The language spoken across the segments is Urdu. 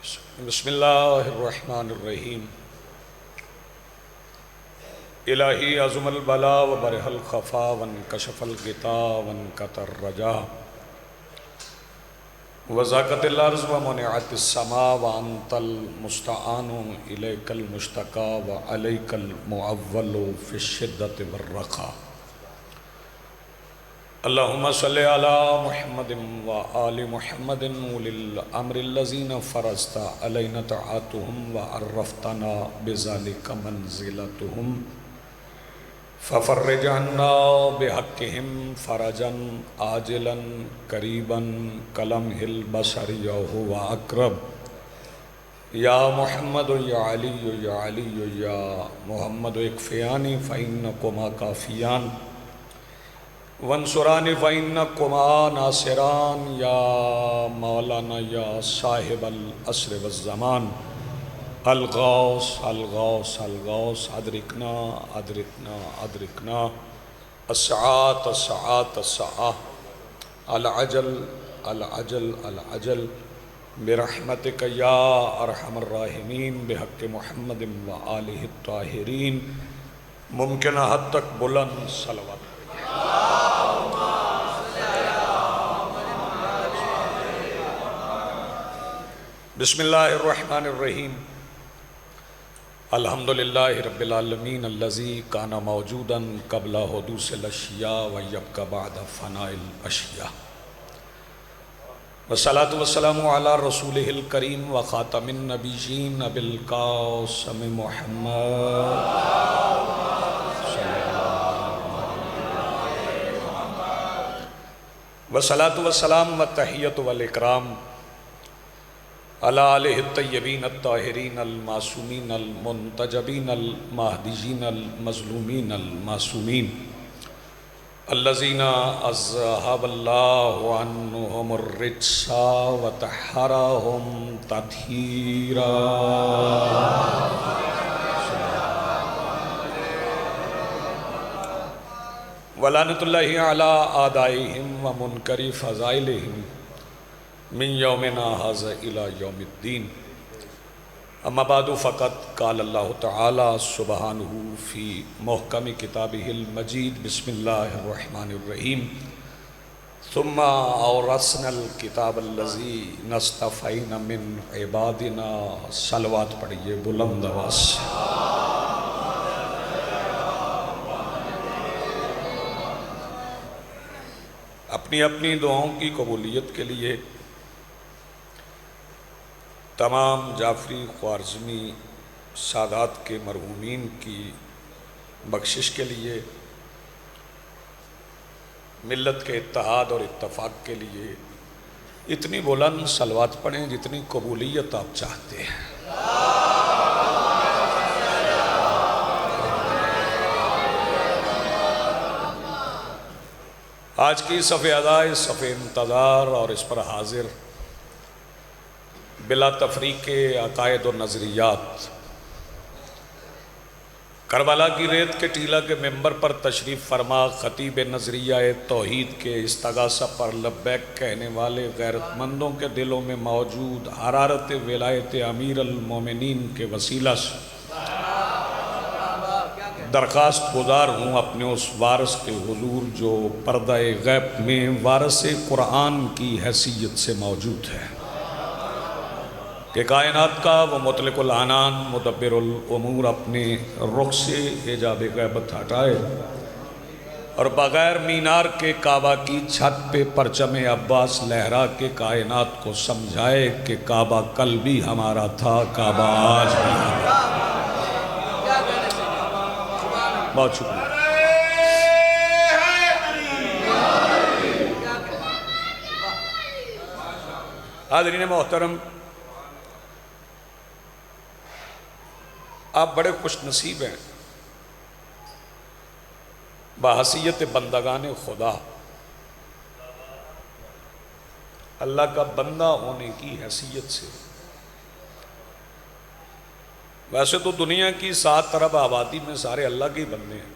بسم اللہ الرحمن الرحیم۔ الہی عظم البلا و برح الخفا وانکشف الغطا وانکتر الرجا وزاقت الارض ومنعت السماء وانت المستعان الیک المشتقى وعلیک المعول فی الشدۃ والرخاء۔ اللہم صلی علی محمد وآل محمد اولی الامر الذین فرضت علینا طاعتهم وعرفتنا بذلک منزلتهم ففرج عنا بحقهم فرجا عاجلا قریبا کلمح البصر وهو اقرب۔ یا محمد یا علی یا علی یا محمد اکفیانی فإنکما کافیان وانصرانی فإنکما ناصران۔ یا مولانا یا صاحب العصر والزمان الغوث الغوث الغوث ادرکنا ادرکنا ادرکنا الساعات الساعات الساعات العجل العجل العجل برحمتک یا ارحم الراحمین بحق محمد وآلہ الطاہرین۔ ممکنہ حد تک بلند صلوات۔ بسم اللہ الرحمن الرحیم۔ الحمدللہ رب العالمین الذی کان موجودا قبل حدوث الاشیاء ویبقى بعد فناء الاشیاء، والصلاة والسلام علی رسولہ الکریم وخاتم النبیین ابی القاسم محمد والصلاة والسلام والتحیۃ والاکرام علی آلہ الطیبین الطاہرین المعصومین المنتجبین المہدیین المظلومین المعصومین الذین اذہب اللہ عنہم الرجس وطہرہم تطہیرا۔ ولعنۃ اللہ علی اعدائہم ومنکر فضائلہم من یومنا ھذا الی یوم الدین۔ اما بعد فقط قال اللہ تعالی سبحانہ فی محکم کتابہ المجید۔ بسم اللہ الرحمن الرحیم۔ ثم اورثنا الکتاب الذین اصطفینا من عبادنا۔ صلوات پڑھیے بلند آواز سے۔ اپنی اپنی دعاؤں کی قبولیت کے لیے تمام جعفری خوارزمی سادات کے مرحومین کی بخشش کے لیے، ملت کے اتحاد اور اتفاق کے لیے اتنی بلند صلوات پڑھیں جتنی قبولیت آپ چاہتے ہیں۔ آج کی صف اداء صف انتظار اور اس پر حاضر بلا تفریق عقائد و نظریات، کربلا کی ریت کے ٹیلہ کے ممبر پر تشریف فرما خطیب نظریہ توحید کے استغاثہ پر لبیک کہنے والے غیرت مندوں کے دلوں میں موجود حرارت ولایت امیر المومنین کے وسیلہ سے درخواست گزار ہوں اپنے اس وارث کے حضور جو پردہ غیب میں وارث قرآن کی حیثیت سے موجود ہے، کہ کائنات کا وہ مطلق العنان مدبر الامور اپنے رخ سے حجاب غیبت ہٹائے اور بغیر مینار کے کعبہ کی چھت پہ پرچم عباس لہرا کے کائنات کو سمجھائے کہ کعبہ کل بھی ہمارا تھا، کعبہ آج بھی ہمارا۔ بہت شکریہ۔ حاضرین محترم، آپ بڑے خوش نصیب ہیں بحیثیت بندگان خدا، اللہ کا بندہ ہونے کی حیثیت سے۔ ویسے تو دنیا کی 7 ارب آبادی میں سارے اللہ کے بندے ہیں،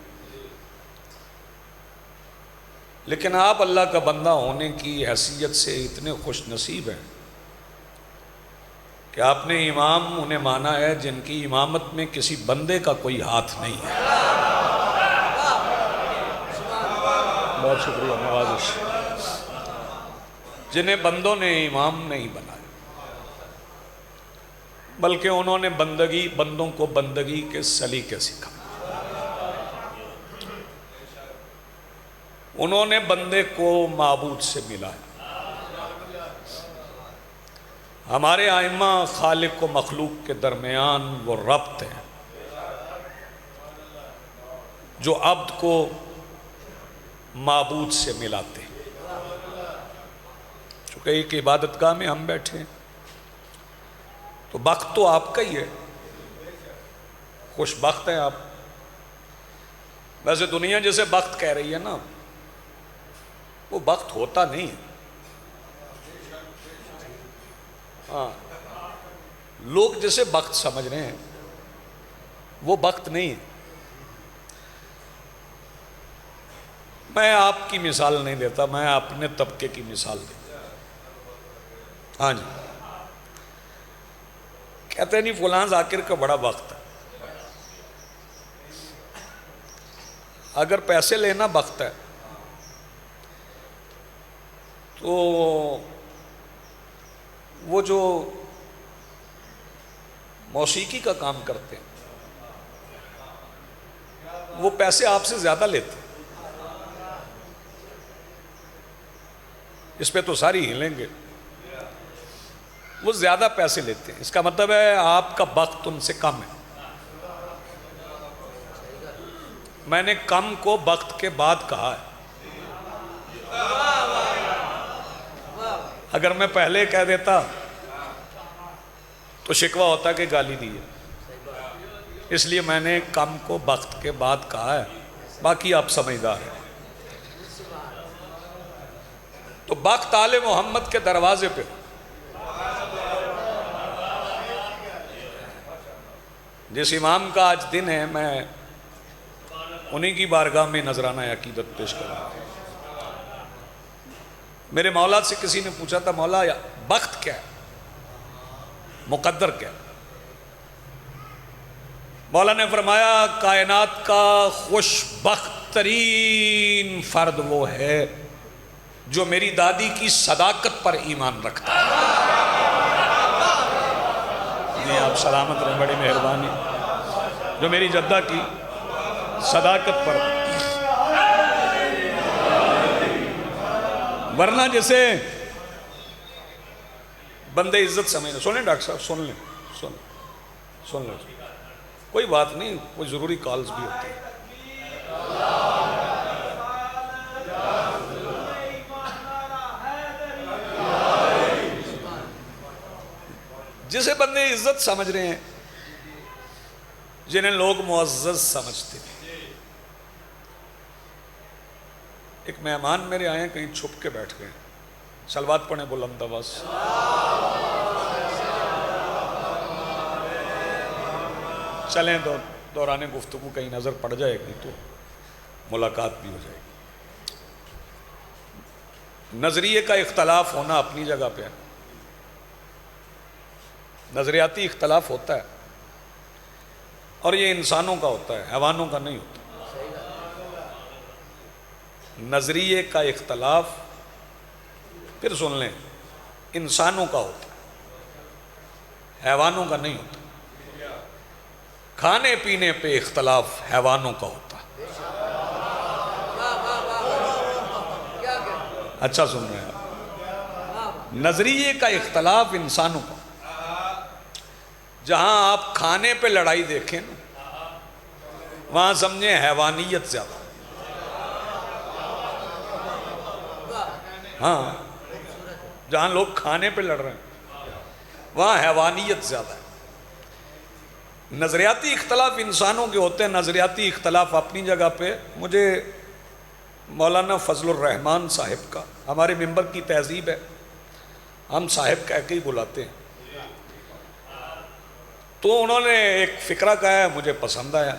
لیکن آپ اللہ کا بندہ ہونے کی حیثیت سے اتنے خوش نصیب ہیں کہ آپ نے امام انہیں مانا ہے جن کی امامت میں کسی بندے کا کوئی ہاتھ نہیں ہے. بہت شکریہ نوازش. جنہیں بندوں نے امام نہیں بنایا، بلکہ انہوں نے بندوں کو بندگی کے سلیقے سکھائے. انہوں نے بندے کو معبود سے ملایا. ہمارے ائمہ خالق و مخلوق کے درمیان وہ ربط ہے جو عبد کو معبود سے ملاتے ہیں. چونکہ ایک عبادت گاہ میں ہم بیٹھے ہیں تو وقت تو آپ کا ہی ہے، خوش بخت ہیں آپ. ویسے دنیا جیسے وقت کہہ رہی ہے نا، وہ وقت ہوتا نہیں ہے. ہاں، لوگ جیسے وقت سمجھ رہے ہیں وہ وقت نہیں ہے. میں آپ کی مثال نہیں دیتا، میں اپنے طبقے کی مثال دیتا. ہاں جی، کہتے ہیں نہیں فلاں ذاکر کا بڑا وقت ہے. اگر پیسے لینا وقت ہے تو وہ جو موسیقی کا کام کرتے ہیں وہ پیسے آپ سے زیادہ لیتے ہیں. اس پہ تو ساری ہلیں گے. وہ زیادہ پیسے لیتے ہیں، اس کا مطلب ہے آپ کا وقت ان سے کم ہے. میں نے کم کو وقت کے بعد کہا ہے. اگر میں پہلے کہہ دیتا تو شکوہ ہوتا کہ گالی دی ہے. اس لیے میں نے کم کو وقت کے بعد کہا ہے. باقی آپ سمجھدار ہیں. تو وقت آل محمد کے دروازے پہ، جس امام کا آج دن ہے، میں انہی کی بارگاہ میں نذرانہ عقیدت پیش کروں. میرے مولا سے کسی نے پوچھا تھا، مولا وقت کیا ہے، مقدر کیا ہے؟ مولا نے فرمایا کائنات کا خوش بخت ترین فرد وہ ہے جو میری دادی کی صداقت پر ایمان رکھتا ہے. جی آپ سلامت رہیں، بڑی مہربانی. جو میری جدہ کی صداقت پر، ورنہ جیسے بندے عزت سمجھنے. سن لیں ڈاکٹر صاحب، سن لیں، سن لیں. کوئی بات نہیں، کوئی ضروری کالز بھی ہوتی ہیں. جسے بندے عزت سمجھ رہے ہیں، جنہیں لوگ معزز سمجھتے ہیں. ایک مہمان میرے آئے ہیں، کہیں چھپ کے بیٹھ گئے. صلوات پڑھیں بلند آواز. چلیں دوران گفتگو کہیں نظر پڑ جائے گی تو ملاقات بھی ہو جائے گی. نظریے کا اختلاف ہونا اپنی جگہ پہ ہے. نظریاتی اختلاف ہوتا ہے اور یہ انسانوں کا ہوتا ہے، حیوانوں کا نہیں ہوتا. نظریے کا اختلاف، پھر سن لیں، انسانوں کا ہوتا ہے، حیوانوں کا نہیں ہوتا. کھانے پینے پہ اختلاف حیوانوں کا ہوتا ہے. اچھا سن رہے ہیں. نظریے کا اختلاف انسانوں کا. جہاں آپ کھانے پہ لڑائی دیکھیں نا، وہاں سمجھیں حیوانیت زیادہ. ہاں، جہاں لوگ کھانے پہ لڑ رہے ہیں وہاں حیوانیت زیادہ ہے. نظریاتی اختلاف انسانوں کے ہوتے ہیں. نظریاتی اختلاف اپنی جگہ پہ. مجھے مولانا فضل الرحمان صاحب کا، ہمارے ممبر کی تہذیب ہے، ہم صاحب کہہ کے ہی بلاتے ہیں. تو انہوں نے ایک فقرہ کہا ہے، مجھے پسند آیا.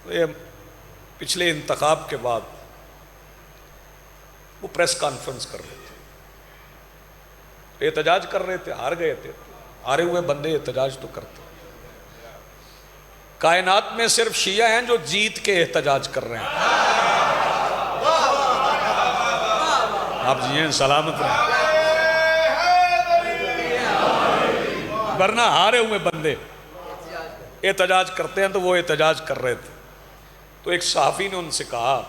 یہ پچھلے انتخاب کے بعد وہ پریس کانفرنس کر رہے تھے. احتجاج کر رہے تھے، ہار گئے تھے، ہارے ہوئے بندے احتجاج تو کرتے۔ کائنات میں صرف شیعہ ہیں جو جیت کے احتجاج کر رہے ہیں۔ آپ جی سلامت رہیں، ورنہ ہارے ہوئے بندے احتجاج کرتے ہیں، تو وہ احتجاج کر رہے تھے۔ تو ایک صحافی نے ان سے کہا،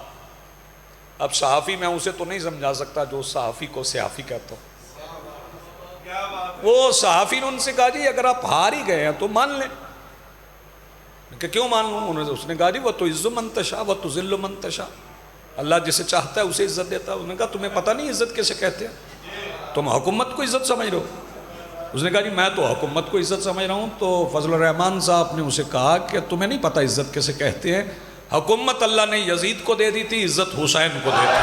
اب صحافی میں اسے تو نہیں سمجھا سکتا جو صحافی کو صحافی کہتا ہوں، وہ صحافی نے ان سے کہا جی اگر آپ ہار ہی گئے ہیں تو مان لیں۔ کہ کیوں مان لوں؟ اس نے کہا جی وَتُعِزُّ مَن تَشَاءُ وَتُذِلُّ مَن تَشَاءُ، اللہ جسے چاہتا ہے اسے عزت دیتا ہے۔ انہوں نے کہا تمہیں پتہ نہیں عزت کیسے کہتے ہیں، تم حکومت کو عزت سمجھ رہے ہو؟ اس نے کہا جی میں تو حکومت کو عزت سمجھ رہا ہوں۔ تو فضل الرحمان صاحب نے اسے کہا کہ تمہیں نہیں پتہ عزت کیسے کہتے ہیں، حکومت اللہ نے یزید کو دے دی تھی، عزت حسین کو دے دی۔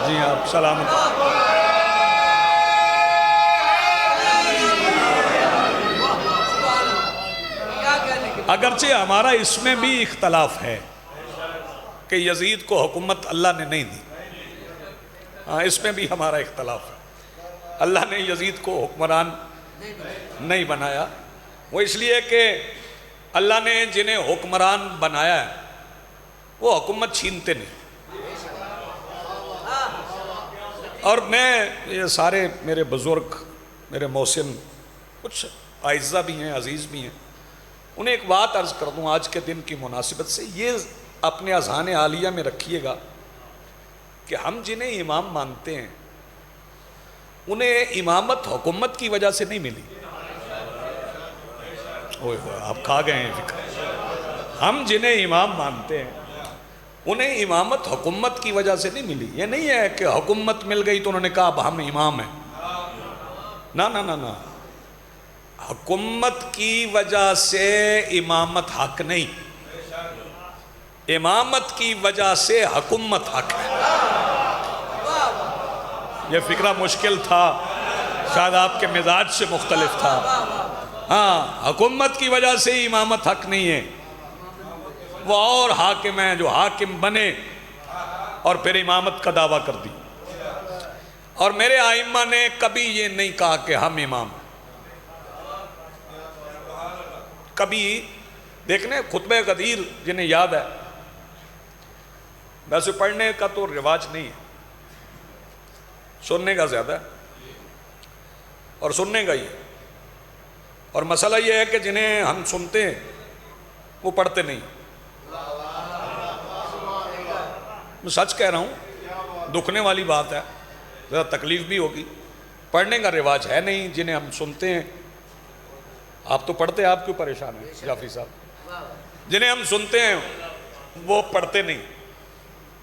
جی آپ سلامت۔ اگرچہ ہمارا اس میں بھی اختلاف ہے کہ یزید کو حکومت اللہ نے نہیں دی، ہاں اس میں بھی ہمارا اختلاف ہے۔ اللہ نے یزید کو حکمران نہیں بنایا، وہ اس لیے کہ اللہ نے جنہیں حکمران بنایا ہے وہ حکومت چھینتے نہیں۔ اور میں یہ سارے میرے بزرگ، میرے محسن، کچھ اعزہ بھی ہیں، عزیز بھی ہیں، انہیں ایک بات عرض کر دوں آج کے دن کی مناسبت سے، یہ اپنے اذہان عالیہ میں رکھیے گا کہ ہم جنہیں امام مانتے ہیں انہیں امامت حکومت کی وجہ سے نہیں ملی۔ آپ کھا گئے ہیں فکر۔ ہم جنہیں امام مانتے ہیں انہیں امامت حکومت کی وجہ سے نہیں ملی۔ یہ نہیں ہے کہ حکومت مل گئی تو انہوں نے کہا اب ہم امام ہیں، نہ نہ نہ نہ، حکومت کی وجہ سے امامت حق نہیں، امامت کی وجہ سے حکومت حق ہے۔ یہ فکرہ مشکل تھا، شاید آپ کے مزاج سے مختلف تھا۔ ہاں حکومت کی وجہ سے امامت حق نہیں ہے، وہ اور حاکم ہیں جو حاکم بنے اور پھر امامت کا دعویٰ کر دی۔ اور میرے ائمہ نے کبھی یہ نہیں کہا کہ ہم امام ہیں، کبھی دیکھنے خطبہ غدیر جنہیں یاد ہے، ویسے پڑھنے کا تو رواج نہیں ہے، سننے کا زیادہ ہے، اور سننے کا ہی ہے۔ اور مسئلہ یہ ہے کہ جنہیں ہم سنتے ہیں وہ پڑھتے نہیں۔ میں سچ کہہ رہا ہوں، دکھنے والی بات ہے، ذرا تکلیف بھی ہوگی، پڑھنے کا رواج ہے نہیں۔ جنہیں ہم سنتے ہیں، آپ تو پڑھتے ہیں، آپ کیوں پریشان ہیں جعفری صاحب؟ جنہیں ہم سنتے ہیں وہ پڑھتے نہیں،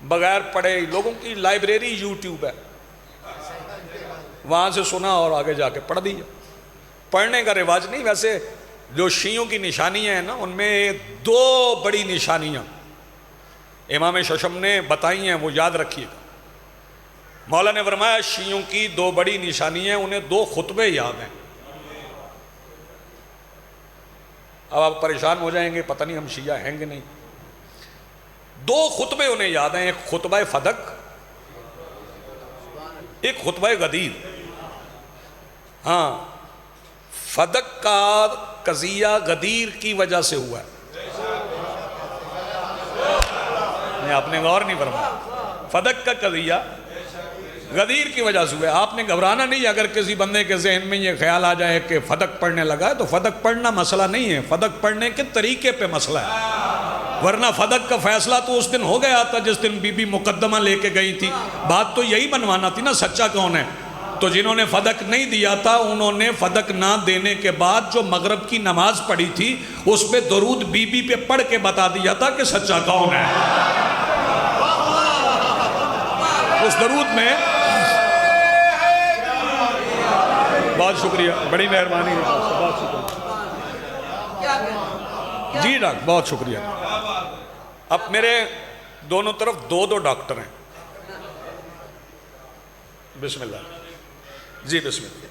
بغیر پڑھے۔ لوگوں کی لائبریری یوٹیوب ہے، وہاں سے سنا اور آگے جا کے پڑھ دیا، پڑھنے کا رواج نہیں۔ ویسے جو شیعوں کی نشانیاں ہیں نا، ان میں دو بڑی نشانیاں امام ششم نے بتائی ہیں، وہ یاد رکھیے گا۔ مولا نے فرمایا شیعوں کی دو بڑی نشانیاں ہیں، انہیں دو خطبے یاد ہیں۔ اب آپ پریشان ہو جائیں گے، پتہ نہیں ہم شیعہ ہیں کہ نہیں۔ دو خطبے انہیں یاد ہیں، ایک خطبہ فدق، ایک خطبہ غدیر۔ ہاں فدق کا قضیہ غدیر کی وجہ سے ہوا ہے، آپ نے غور نہیں فرمایا۔ فدق کا قضیہ غدیر کی وجہ سے ہوا ہے۔ آپ نے گھبرانا نہیں اگر کسی بندے کے ذہن میں یہ خیال آ جائے کہ فدق پڑھنے لگا ہے، تو فدق پڑھنا مسئلہ نہیں ہے، فدق پڑھنے کے طریقے پہ مسئلہ ہے۔ ورنہ فدق کا فیصلہ تو اس دن ہو گیا تھا جس دن بی بی مقدمہ لے کے گئی تھی، بات تو یہی بنوانا تھی نا سچا کون ہے۔ تو جنہوں نے فدق نہیں دیا تھا انہوں نے فدق نہ دینے کے بعد جو مغرب کی نماز پڑھی تھی اس پہ درود بی بی پہ پڑھ کے بتا دیا تھا کہ سچا کون ہے۔ اس درود میں بہت شکریہ، بڑی مہربانی ہے، بہت شکریہ جی ڈاکٹر، بہت شکریہ۔ اب میرے دونوں طرف دو ڈاکٹر ہیں، بسم اللہ جی، بسم اللہ،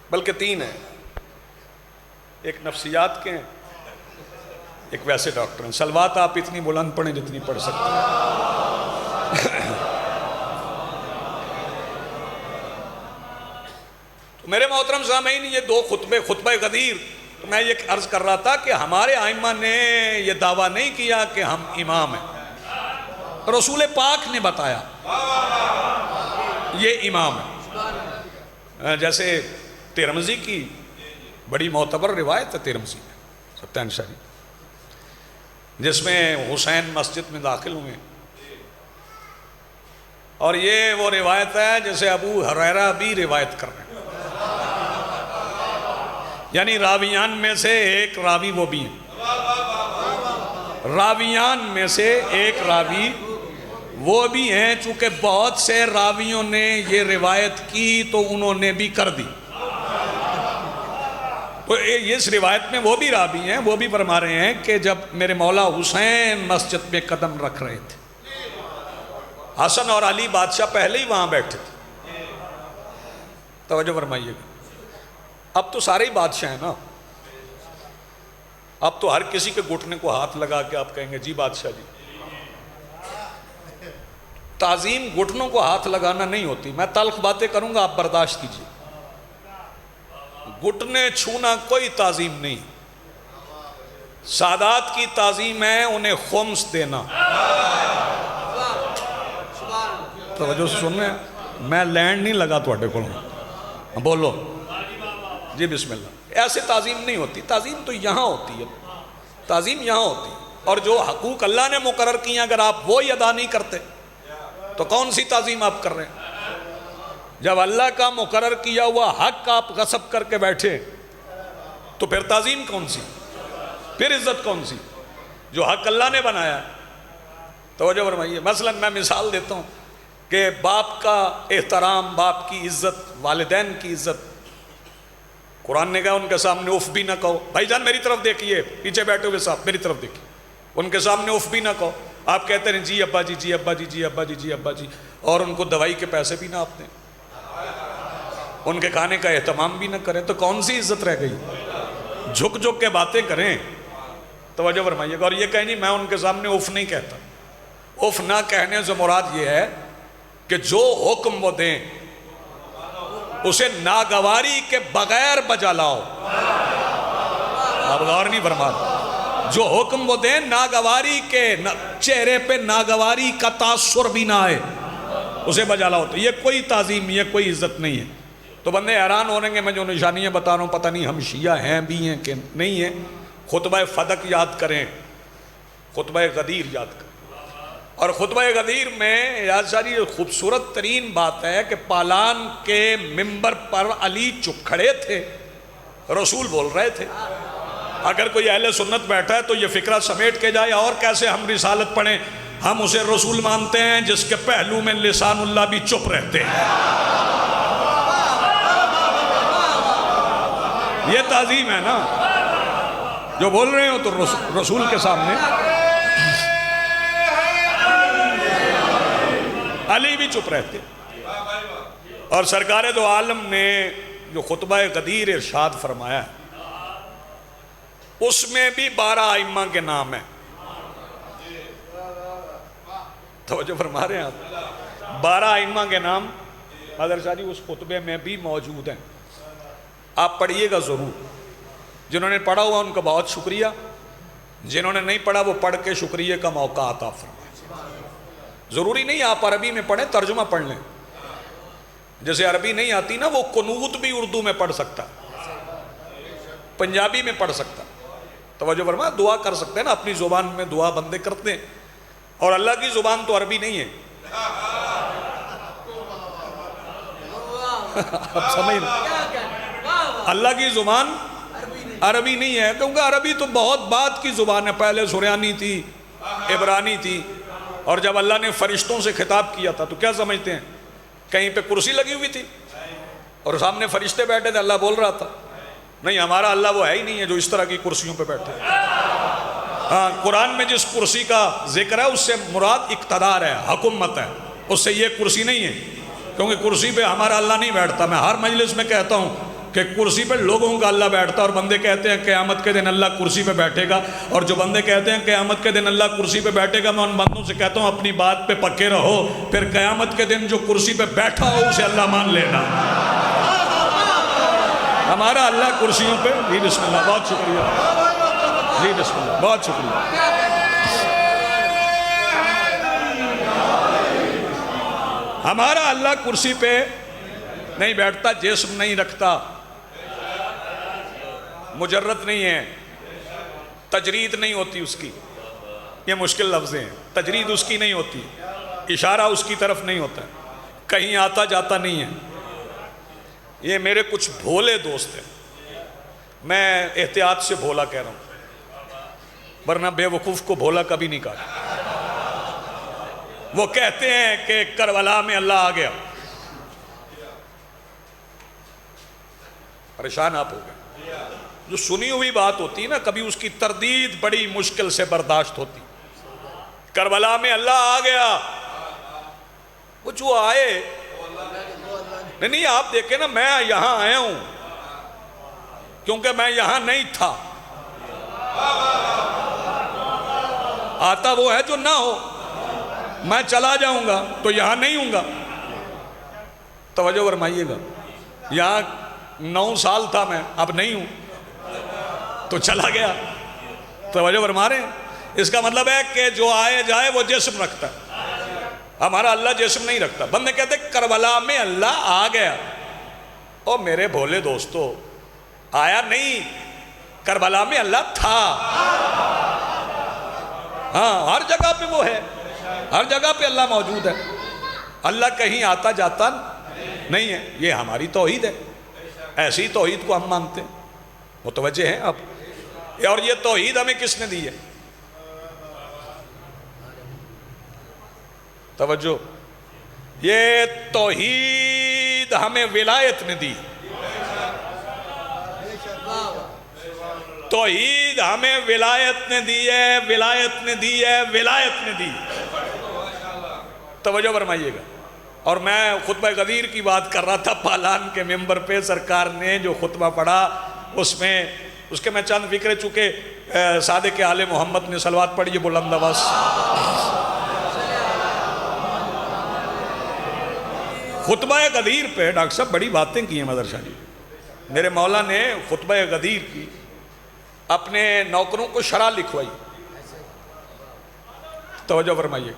بلکہ تین ہیں، ایک نفسیات کے ہیں، ایک ویسے ڈاکٹر ہیں۔ سلوات آپ اتنی بلند پڑھیں جتنی پڑھ سکتے ہیں۔ میرے محترم سامعین، یہ دو خطبہ غدیر، تو میں یہ عرض کر رہا تھا کہ ہمارے ائمہ نے یہ دعویٰ نہیں کیا کہ ہم امام ہیں، رسول پاک نے بتایا یہ امام ہے۔ جیسے ترمذی کی بڑی معتبر روایت ہے، ترمذی ستین شریف، جس میں حسین مسجد میں داخل ہوئے، اور یہ وہ روایت ہے جیسے ابو ہریرہ بھی روایت کر رہے ہیں، یعنی راویان میں سے ایک راوی وہ بھی ہیں، راویان میں سے ایک راوی وہ بھی ہیں، چونکہ بہت سے راویوں نے یہ روایت کی تو انہوں نے بھی کر دی، تو اس روایت میں وہ بھی راوی ہیں، وہ بھی فرما رہے ہیں کہ جب میرے مولا حسین مسجد میں قدم رکھ رہے تھے، حسن اور علی بادشاہ پہلے ہی وہاں بیٹھے تھے۔ توجہ فرمائیے گا، اب تو سارے ہی بادشاہ ہیں نا، اب تو ہر کسی کے گھٹنے کو ہاتھ لگا کے آپ کہیں گے جی بادشاہ جی۔ تعظیم گھٹنوں کو ہاتھ لگانا نہیں ہوتی، میں تلخ باتیں کروں گا آپ برداشت کیجیے، گھٹنے چھونا کوئی تعظیم نہیں، سادات کی تعظیم ہے انہیں خمس دینا۔ توجہ سے سن رہے ہیں، میں لینڈ نہیں لگا تو اٹھے کو بولو جی بسم اللہ، ایسے تعظیم نہیں ہوتی، تعظیم تو یہاں ہوتی ہے، تعظیم یہاں ہوتی ہے، اور جو حقوق اللہ نے مقرر کی ہیں اگر آپ وہی ادا نہیں کرتے تو کون سی تعظیم آپ کر رہے ہیں؟ جب اللہ کا مقرر کیا ہوا حق آپ غصب کر کے بیٹھے تو پھر تعظیم کون سی، پھر عزت کون سی؟ جو حق اللہ نے بنایا ہے۔ توجہ فرمائیے، مثلا میں مثال دیتا ہوں کہ باپ کا احترام، باپ کی عزت، والدین کی عزت، قرآن نے کہا ان کے سامنے اف بھی نہ کہو۔ بھائی جان میری طرف دیکھیے، پیچھے بیٹھے ہوئے صاحب میری طرف دیکھیے، ان کے سامنے اف بھی نہ کہو۔ آپ کہتے ہیں جی ابا جی، جی ابا جی، جی ابا جی، جی ابا جی، اور ان کو دوائی کے پیسے بھی نہ آپ دیں، ان کے کھانے کا اہتمام بھی نہ کریں، تو کون سی عزت رہ گئی؟ جھک جھک کے باتیں کریں۔ توجہ فرمائیے گا، اور یہ کہیں نہیں میں ان کے سامنے اف نہیں کہتا۔ اف نہ کہنے سے مراد یہ ہے کہ جو حکم وہ دیں اسے ناگواری کے بغیر بجا لاؤ۔ آپ غور نہیں فرماتے، جو حکم وہ دیں ناگواری کے، چہرے پہ ناگواری کا تاثر بھی نہ آئے، اسے بجا لاؤ۔ تو یہ کوئی تعظیم، یہ کوئی عزت نہیں ہے۔ تو بندے حیران ہو رہے ہیں میں جو نشانیاں بتا رہا ہوں پتہ نہیں ہم شیعہ ہیں بھی ہیں کہ نہیں ہیں۔ خطبہ فدق یاد کریں، خطبہ غدیر یاد کریں، اور خطبہ غدیر میں یاد ساری خوبصورت ترین بات ہے کہ پالان کے ممبر پر علی چپ کھڑے تھے، رسول بول رہے تھے۔ اگر کوئی اہل سنت بیٹھا ہے تو یہ فکرہ سمیٹ کے جائے، اور کیسے ہم رسالت پڑھیں؟ ہم اسے رسول مانتے ہیں جس کے پہلو میں لسان اللہ بھی چپ رہتے ہیں۔ یہ تعظیم ہے نا، جو بول رہے ہو تو رسول کے سامنے علی بھی چپ رہتے۔ اور سرکار دو عالم نے جو خطبہ غدیر ارشاد فرمایا ہے اس میں بھی 12 ائمہ کے نام ہیں۔ توجہ فرما رہے ہیں آپ، 12 ائمہ کے نام حضرت شاہ جی اس خطبے میں بھی موجود ہیں، آپ پڑھیے گا ضرور۔ جنہوں نے پڑھا ہوا ان کا بہت شکریہ، جنہوں نے نہیں پڑھا وہ پڑھ کے شکریہ کا موقع عطا فرمائے۔ ضروری نہیں آپ عربی میں پڑھیں، ترجمہ پڑھ لیں، جیسے عربی نہیں آتی نا وہ قنوت بھی اردو میں پڑھ سکتا، پنجابی میں پڑھ سکتا۔ توجہ فرما، دعا کر سکتے ہیں نا، اپنی زبان میں دعا بندے کرتے ہیں، اور اللہ کی زبان تو عربی نہیں ہے۔ آپ سمجھ رہے، اللہ کی زبان عربی نہیں ہے، کیونکہ عربی تو بہت بعد کی زبان ہے، پہلے سریانی تھی، عبرانی تھی، اور جب اللہ نے فرشتوں سے خطاب کیا تھا تو کیا سمجھتے ہیں؟ کہیں پہ کرسی لگی ہوئی تھی اور سامنے فرشتے بیٹھے تھے، اللہ بول رہا تھا؟ نہیں، ہمارا اللہ وہ ہے ہی نہیں ہے جو اس طرح کی کرسیوں پہ بیٹھے۔ ہاں، قرآن میں جس کرسی کا ذکر ہے اس سے مراد اقتدار ہے، حکومت ہے، اس سے یہ کرسی نہیں ہے، کیونکہ کرسی پہ ہمارا اللہ نہیں بیٹھتا۔ میں ہر مجلس میں کہتا ہوں کہ کرسی پہ لوگوں کا اللہ بیٹھتا، اور بندے کہتے ہیں قیامت کے دن اللہ کرسی پہ بیٹھے گا، اور جو بندے کہتے ہیں قیامت کے دن اللہ کرسی پہ بیٹھے گا، میں ان بندوں سے کہتا ہوں اپنی بات پہ پکے رہو، پھر قیامت کے دن جو کرسی پہ بیٹھا ہو اسے اللہ مان لینا۔ ہمارا اللہ کرسیوں پہ. جی بسم اللہ, بہت شکریہ. جی بسم اللہ, بہت شکریہ. ہمارا اللہ کرسی پہ نہیں بیٹھتا, جسم نہیں رکھتا, مجرد نہیں ہے, تجرید نہیں ہوتی اس کی. یہ مشکل لفظ ہیں. تجرید اس کی نہیں ہوتی, اشارہ اس کی طرف نہیں ہوتا, کہیں آتا جاتا نہیں ہے. یہ میرے کچھ بھولے دوست ہیں, میں احتیاط سے بھولا کہہ رہا ہوں, ورنہ بے وقوف کو بھولا کبھی نہیں کہا. وہ کہتے ہیں کہ کربلا میں اللہ آ گیا. پریشان آپ ہو گئے. جو سنی ہوئی بات ہوتی ہے نا, کبھی اس کی تردید بڑی مشکل سے برداشت ہوتی. کربلا میں اللہ آ گیا, وہ جو آئے نہیں, آپ دیکھیں نا, میں یہاں آیا ہوں کیونکہ میں یہاں نہیں تھا. آتا وہ ہے جو نہ ہو. میں چلا جاؤں گا تو یہاں نہیں ہوں گا. توجہ فرمائیے گا, یہاں 9 سال تھا میں, اب نہیں ہوں تو چلا گیا. توجہ فرما رہے ہیں. اس کا مطلب ہے کہ جو آئے جائے وہ جسم رکھتا ہے. ہمارا اللہ جسم نہیں رکھتا. بندے کہتے کربلا میں اللہ آ گیا. او میرے بھولے دوستو, آیا نہیں, کربلا میں اللہ تھا. ہاں, ہر جگہ پہ وہ ہے, ہر جگہ پہ اللہ موجود ہے. اللہ کہیں آتا جاتا نہیں ہے. یہ ہماری توحید ہے. ایسی توحید کو ہم مانتے ہیں. متوجہ ہیں آپ؟ اور یہ توحید ہمیں کس نے دی ہے؟ توجہ, یہ توحید ہمیں ولایت نے دی. توحید ہمیں ولایت نے دی ہے, ولایت نے دی ہے, ولایت نے دی. توجہ فرمائیے گا. اور میں خطبہ غدیر کی بات کر رہا تھا پالان کے ممبر پہ. سرکار نے جو خطبہ پڑھا اس کے میں چند فکرے, چونکہ صادق آل محمد نے صلوات پڑھی ہے بلند آواز. خطبہ غدیر پہ ڈاکٹر صاحب بڑی باتیں کی ہیں مدرسہ جی. میرے مولا نے خطبہ غدیر کی, اپنے نوکروں کو شرح لکھوائی. توجہ فرمائیے.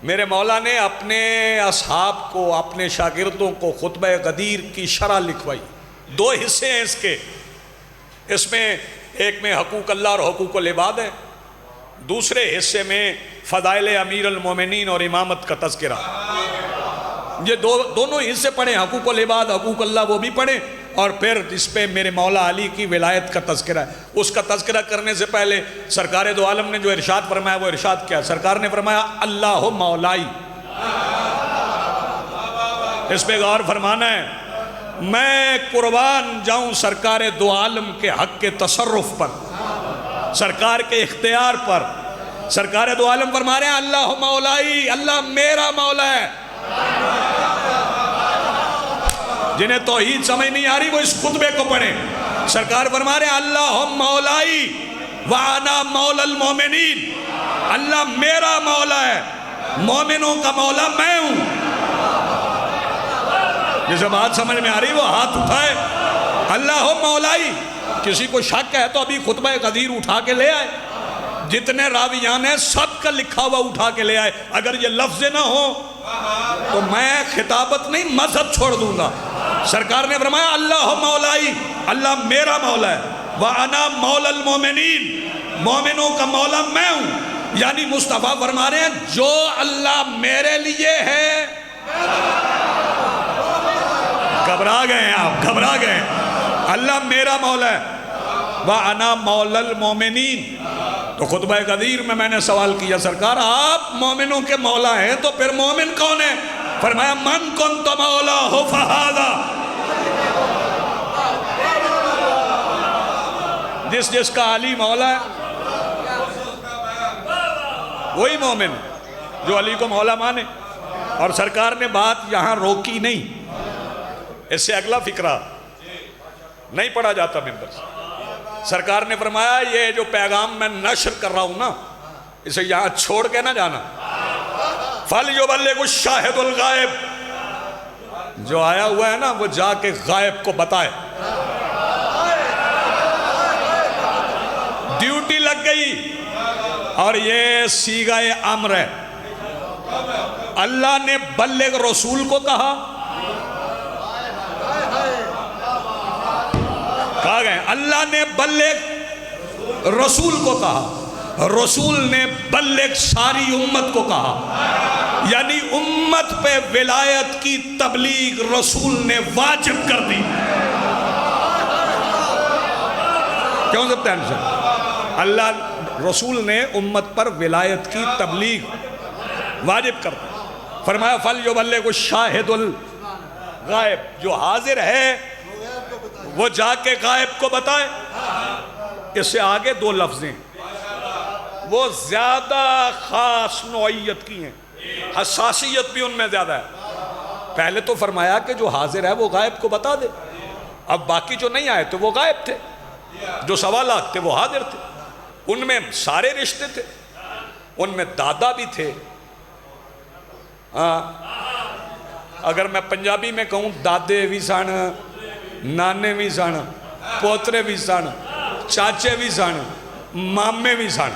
میرے مولا نے اپنے اصحاب کو, اپنے شاگردوں کو خطبہ غدیر کی شرح لکھوائی. 2 حصے ہیں اس کے. اس میں ایک میں حقوق اللہ اور حقوق العباد ہے, دوسرے حصے میں فضائل امیر المومنین اور امامت کا تذکرہ. یہ دونوں حصے پڑھیں, حقوق العباد, حقوق اللہ, وہ بھی پڑھیں, اور پھر اس پہ میرے مولا علی کی ولایت کا تذکرہ ہے. اس کا تذکرہ کرنے سے پہلے سرکار دو عالم نے جو ارشاد فرمایا وہ ارشاد کیا؟ سرکار نے فرمایا اللہ مولائی. اس پہ غور فرمانا ہے. میں قربان جاؤں سرکار دو عالم کے حق کے تصرف پر, سرکار کے اختیار پر. سرکار دو عالم فرما رہے ہیں اللہ مولائی, اللہ میرا مولا ہے. جنہیں توحید سمجھ نہیں آ رہی وہ اس خطبے کو پڑھیں. سرکار فرما رہے ہیں اللہ مولائی وانا مولا المومنین, اللہ میرا مولا ہے, مومنوں کا مولا میں ہوں. جسے بات سمجھ میں آ رہی وہ ہاتھ اٹھائے. اللہ مولائی. کسی کو شک ہے تو ابھی خطبہ غدیر اٹھا کے لے آئے, جتنے راویان ہیں سب کا لکھا ہوا اٹھا کے لے آئے. اگر یہ لفظ نہ ہو تو میں خطابت نہیں مذہب چھوڑ دوں گا. سرکار نے فرمایا اللہ مولائی, اللہ میرا مولا ہے, وَأَنَا مَوْلَى الْمُؤْمِنِينَ, مومنوں کا مولا میں ہوں. یعنی مصطفیٰ فرما رہے ہیں جو اللہ میرے لیے ہے. گھبرا گئے ہیں آپ, گھبرا گئے ہیں. اللہ میرا مولا ہے, وَأَنَا مَوْلَى الْمُؤْمِنِينَ. تو خطبہ غدیر میں نے سوال کیا سرکار آپ مومنوں کے مولا ہیں تو پھر مومن کون ہے؟ فرمایا من کنت مولاہ فہذا, جس کا علی مولا ہے وہی مومن جو علی کو مولا مانے. اور سرکار نے بات یہاں روکی نہیں. اس سے اگلا فکرہ نہیں پڑھا جاتا ممبر سے. سرکار نے فرمایا یہ جو پیغام میں نشر کر رہا ہوں نا, اسے یہاں چھوڑ کے نہ جانا. فَلْيُبَلِّغُ الشَّاهِدُ الْغَائِبُ, جو آیا ہوا ہے نا وہ جا کے غائب کو بتائے. گئی، اور یہ صیغہ امر ہے۔ اللہ نے بلغ رسول کو کہا، کہا گئے اللہ نے بلغ رسول کو کہا، رسول نے بلغ ساری امت کو کہا، یعنی امت پہ ولایت کی تبلیغ رسول نے واجب کر دی۔ کیوں سب ٹینشن؟ اللہ رسول نے امت پر ولایت کی تبلیغ واجب کر دی۔ فرمایا فَلْيُبَلِّغُ الشَّاهِدُ الْغَائِبُ، جو حاضر ہے وہ جا کے غائب کو بتائے۔ اس سے آگے دو لفظیں وہ زیادہ خاص نوعیت کی ہیں، حساسیت بھی ان میں زیادہ ہے۔ پہلے تو فرمایا کہ جو حاضر ہے وہ غائب کو بتا دے، اب باقی جو نہیں آئے تو وہ غائب تھے، جو سوالات تھے وہ حاضر تھے، ان میں سارے رشتے تھے، ان میں دادا بھی تھے۔ اگر میں پنجابی میں کہوں دادے بھی سن، نانے بھی سن، پوترے بھی سن، چاچے بھی سن، مامے بھی سن۔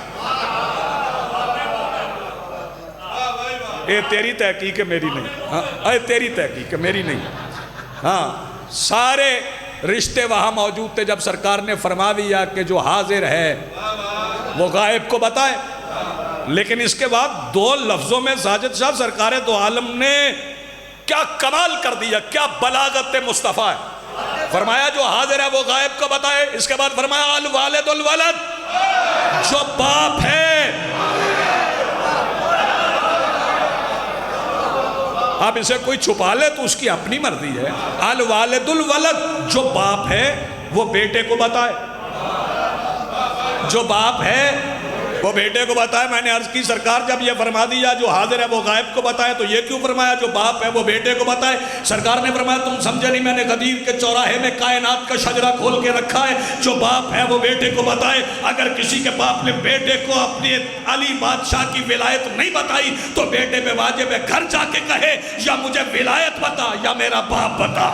اے تیری تحقیق ہے میری نہیں، اے تیری تحقیق ہے میری نہیں۔ ہاں سارے رشتے وہاں موجود تھے جب سرکار نے فرما دیا کہ جو حاضر ہے وہ غائب کو بتائے۔ لیکن اس کے بعد دو لفظوں میں ساجد صاحب سرکار دو عالم نے کیا کمال کر دیا، کیا بلاغت مصطفیٰ ہے۔ فرمایا جو حاضر ہے وہ غائب کو بتائے، اس کے بعد فرمایا الوالد الولد، جو باپ ہے۔ اب اسے کوئی چھپا لے تو اس کی اپنی مرضی ہے۔ الوالد الولد، جو باپ ہے وہ بیٹے کو بتائے، جو باپ ہے وہ بیٹے کو بتائے۔ میں نے عرض کی سرکار جب یہ فرما دیا جو حاضر ہے وہ غائب کو بتائے تو یہ کیوں فرمایا جو باپ ہے وہ بیٹے کو بتائے؟ سرکار نے فرمایا تم سمجھے نہیں، میں نے غدیر کے چوراہے میں کائنات کا شجرہ کھول کے رکھا ہے، جو باپ ہے وہ بیٹے کو بتائے۔ اگر کسی کے باپ نے بیٹے کو اپنے علی بادشاہ کی ولایت نہیں بتائی تو بیٹے پہ واجب ہے گھر جا کے کہے یا مجھے ولایت بتا یا میرا باپ بتا۔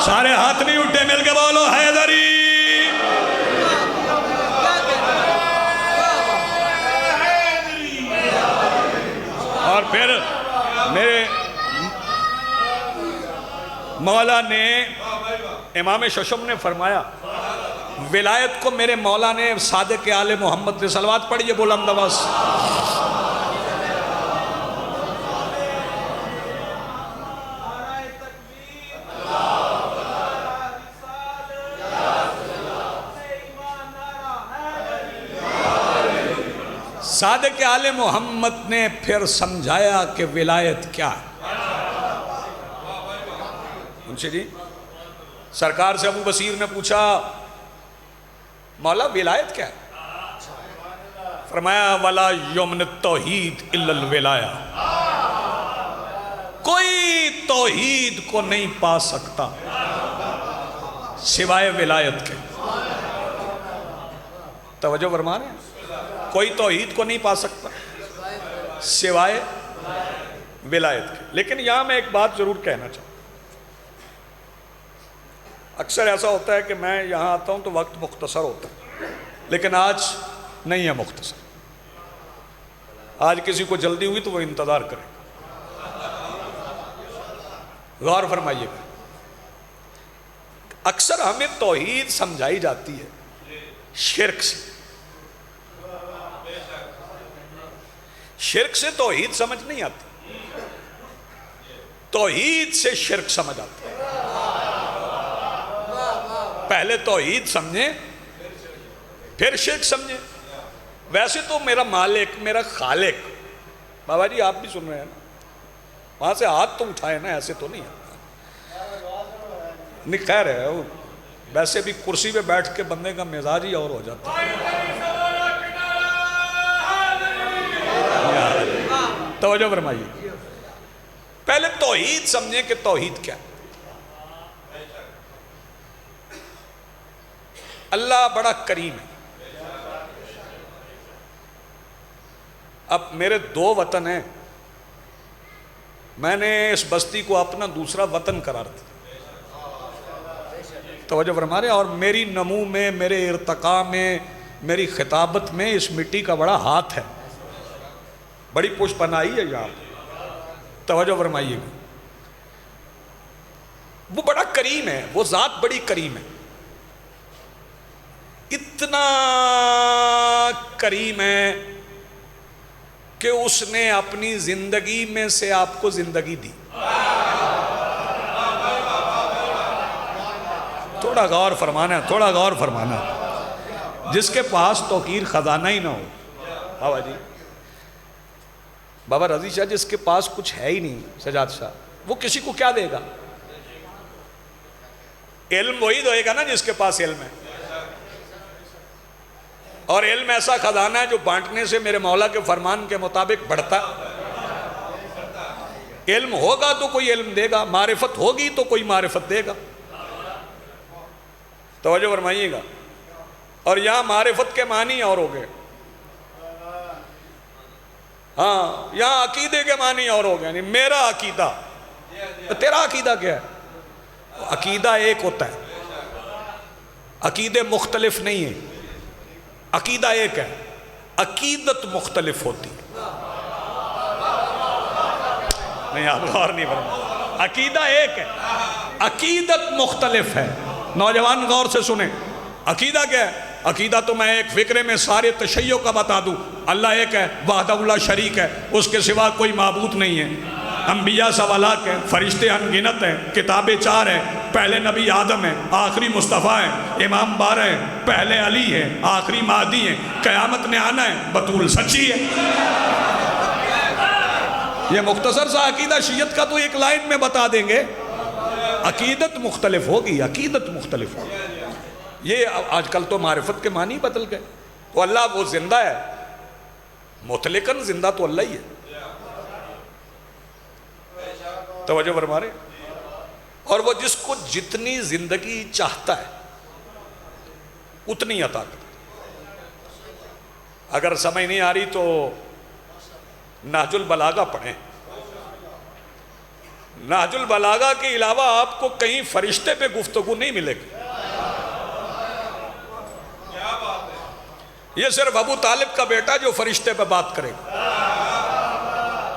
سارے ہاتھ نہیں اٹھے، مل کے بولو حیدری۔ اور پھر میرے مولا نے امام ششم نے فرمایا ولایت کو میرے مولا نے صادق آل محمد سے صلوات پڑھیے بلند آواز۔ صادق آل محمد نے پھر سمجھایا کہ ولایت کیا ہے۔ منشی جی سرکار سے ابو بصیر نے پوچھا مولا ولایت کیا ہے؟ فرمایا وَلَا يُمْنِ التَّوْحِيدِ إِلَّا الْوِلَایَةِ، کوئی توحید کو نہیں پا سکتا سوائے ولایت کے۔ توجہ فرما رہے ہیں؟ کوئی توحید کو نہیں پا سکتا سوائے ولایت کے۔ لیکن یہاں میں ایک بات ضرور کہنا چاہوں، اکثر ایسا ہوتا ہے کہ میں یہاں آتا ہوں تو وقت مختصر ہوتا ہے، لیکن آج نہیں ہے مختصر۔ آج کسی کو جلدی ہوئی تو وہ انتظار کرے گا، غور فرمائیے گا۔ اکثر ہمیں توحید سمجھائی جاتی ہے شرک سے، شرک سے توحید سمجھ نہیں آتی، توحید سے شرک سمجھ آتی ہے۔ پہلے توحید سمجھیں پھر شرک سمجھیں۔ ویسے تو میرا مالک میرا خالق، بابا جی آپ بھی سن رہے ہیں نا، وہاں سے ہاتھ تو اٹھائے نا، ایسے تو نہیں نہیں خیر ہے، ویسے بھی کرسی پہ بیٹھ کے بندے کا مزاج ہی اور ہو جاتا ہے۔ توجہ فرمائیے، پہلے توحید سمجھیں کہ توحید کیا ہے۔ اللہ بڑا کریم ہے۔ اب میرے دو وطن ہیں، میں نے اس بستی کو اپنا دوسرا وطن قرار دیا۔ توجہ فرما رہے ہیں، اور میری نمو میں، میرے ارتقاء میں، میری خطابت میں اس مٹی کا بڑا ہاتھ ہے، بڑی پشت پناہی ہے یہاں، توجہ فرمائیے گا۔ وہ بڑا کریم ہے، وہ ذات بڑی کریم ہے، اتنا کریم ہے کہ اس نے اپنی زندگی میں سے آپ کو زندگی دی۔ تھوڑا غور فرمانا ہے، تھوڑا غور فرمانا ہے۔ جس کے پاس توقیر خزانہ ہی نہ ہو، بابا جی، بابا رضی شاہ، جس کے پاس کچھ ہے ہی نہیں، سجاد شاہ، وہ کسی کو کیا دے گا؟ علم وہی دے گا نا جس کے پاس علم ہے، اور علم ایسا خزانہ ہے جو بانٹنے سے میرے مولا کے فرمان کے مطابق بڑھتا ہے۔ علم ہوگا تو کوئی علم دے گا، معرفت ہوگی تو کوئی معرفت دے گا، توجہ فرمائیے گا۔ اور یہاں معرفت کے معنی اور ہو گئے، ہاں یہاں عقیدے کے معنی اور ہو گئے، یعنی میرا عقیدہ، تیرا عقیدہ کیا ہے؟ عقیدہ ایک ہوتا ہے، عقیدے مختلف نہیں ہیں، عقیدہ ایک ہے، عقیدت مختلف ہوتی نہیں، آپ غور نہیں فرمائیں، عقیدہ ایک ہے، عقیدت مختلف ہے۔ نوجوان غور سے سنیں، عقیدہ کیا ہے؟ عقیدہ تو میں ایک فکرے میں سارے تشیع کا بتا دوں، اللہ ایک ہے، وحدہ لا شریک ہے، اس کے سوا کوئی معبود نہیں ہے، انبیاء سوالات ہیں، فرشتے انگنت ہیں، کتابیں 4 ہیں، پہلے نبی آدم ہیں، آخری مصطفیٰ ہیں، امام 12 ہیں، پہلے علی ہیں، آخری مہدی ہیں، قیامت نے آنا ہے، بطول سچی ہے۔ یہ مختصر سا عقیدہ شیعت کا تو ایک لائن میں بتا دیں گے، عقیدت مختلف ہوگی، عقیدت مختلف ہوگی۔ یہ آج کل تو معرفت کے معنی بدل گئے، تو اللہ وہ زندہ ہے، مطلقاً زندہ تو اللہ ہی ہے، توجہ فرما رہے، اور وہ جس کو جتنی زندگی چاہتا ہے اتنی عطا کرتا ہے۔ اگر سمجھ نہیں آ رہی تو نہج البلاغہ پڑھیں، نہج البلاغہ کے علاوہ آپ کو کہیں فرشتے پہ گفتگو نہیں ملے گی، یہ صرف ابو طالب کا بیٹا جو فرشتے پہ بات کرے گا،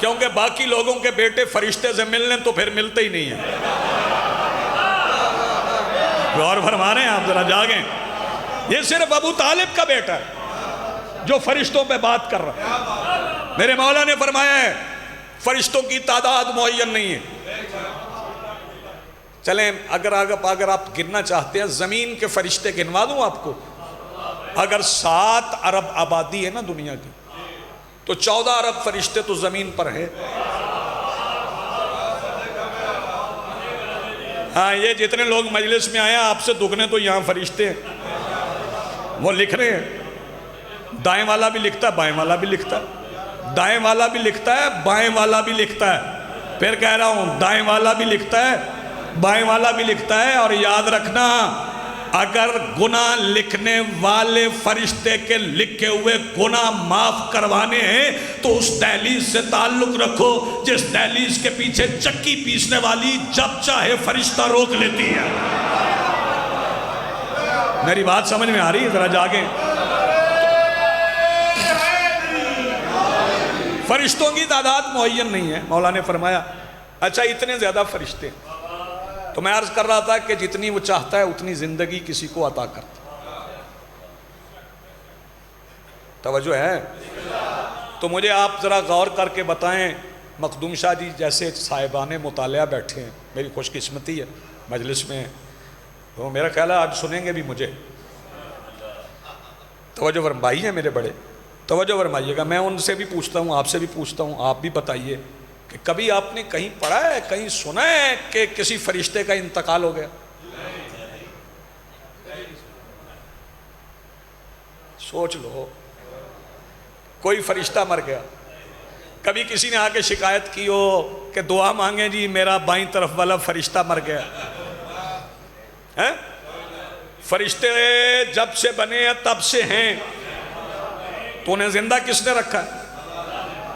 کیونکہ باقی لوگوں کے بیٹے فرشتے سے ملنے تو پھر ملتے ہی نہیں ہیں۔ غور فرما رہے ہیں آپ، ذرا جاگیں، یہ صرف ابو طالب کا بیٹا ہے جو فرشتوں پہ بات کر رہا ہے۔ میرے مولا نے فرمایا ہے فرشتوں کی تعداد معین نہیں ہے۔ چلیں اگر آپ گننا چاہتے ہیں، زمین کے فرشتے گنوا دوں آپ کو؟ اگر 7 ارب آبادی ہے نا دنیا کی، تو 14 ارب فرشتے تو زمین پر ہیں۔ ہاں یہ جتنے لوگ مجلس میں آئے ہیں آپ سے دگنے تو یہاں فرشتے ہیں، وہ لکھ رہے ہیں، دائیں والا بھی لکھتا ہے، بائیں والا بھی لکھتا ہے، دائیں والا بھی لکھتا ہے، بائیں والا بھی لکھتا ہے، پھر کہہ رہا ہوں دائیں والا بھی لکھتا ہے، بائیں والا بھی لکھتا ہے۔ اور یاد رکھنا، اگر گناہ لکھنے والے فرشتے کے لکھے ہوئے گناہ معاف کروانے ہیں تو اس دہلیز سے تعلق رکھو جس دہلیز کے پیچھے چکی پیسنے والی جب چاہے فرشتہ روک لیتی ہے۔ میری بات سمجھ میں آ رہی ہے؟ ذرا جاگیں۔ فرشتوں کی تعداد معین نہیں ہے، مولا نے فرمایا اچھا اتنے زیادہ فرشتے، تو میں عرض کر رہا تھا کہ جتنی وہ چاہتا ہے اتنی زندگی کسی کو عطا کرتا، توجہ ہے؟ تو مجھے آپ ذرا غور کر کے بتائیں، مخدوم شاہ جی جیسے صاحبان مطالعہ بیٹھے ہیں، میری خوش قسمتی ہے مجلس میں، تو میرا خیال ہے آج سنیں گے بھی مجھے، توجہ فرمائی ہیں میرے بڑے، توجہ فرمائیے گا۔ میں ان سے بھی پوچھتا ہوں، آپ سے بھی پوچھتا ہوں، آپ بھی بتائیے کہ کبھی آپ نے کہیں پڑھا ہے، کہیں سنا ہے کہ کسی فرشتے کا انتقال ہو گیا؟ سوچ لو، کوئی فرشتہ مر گیا، کبھی کسی نے آ کے شکایت کی ہو کہ دعا مانگیں جی میرا بائیں طرف والا فرشتہ مر گیا؟ فرشتے جب سے بنے ہیں تب سے ہیں، تو انہیں زندہ کس نے رکھا ہے؟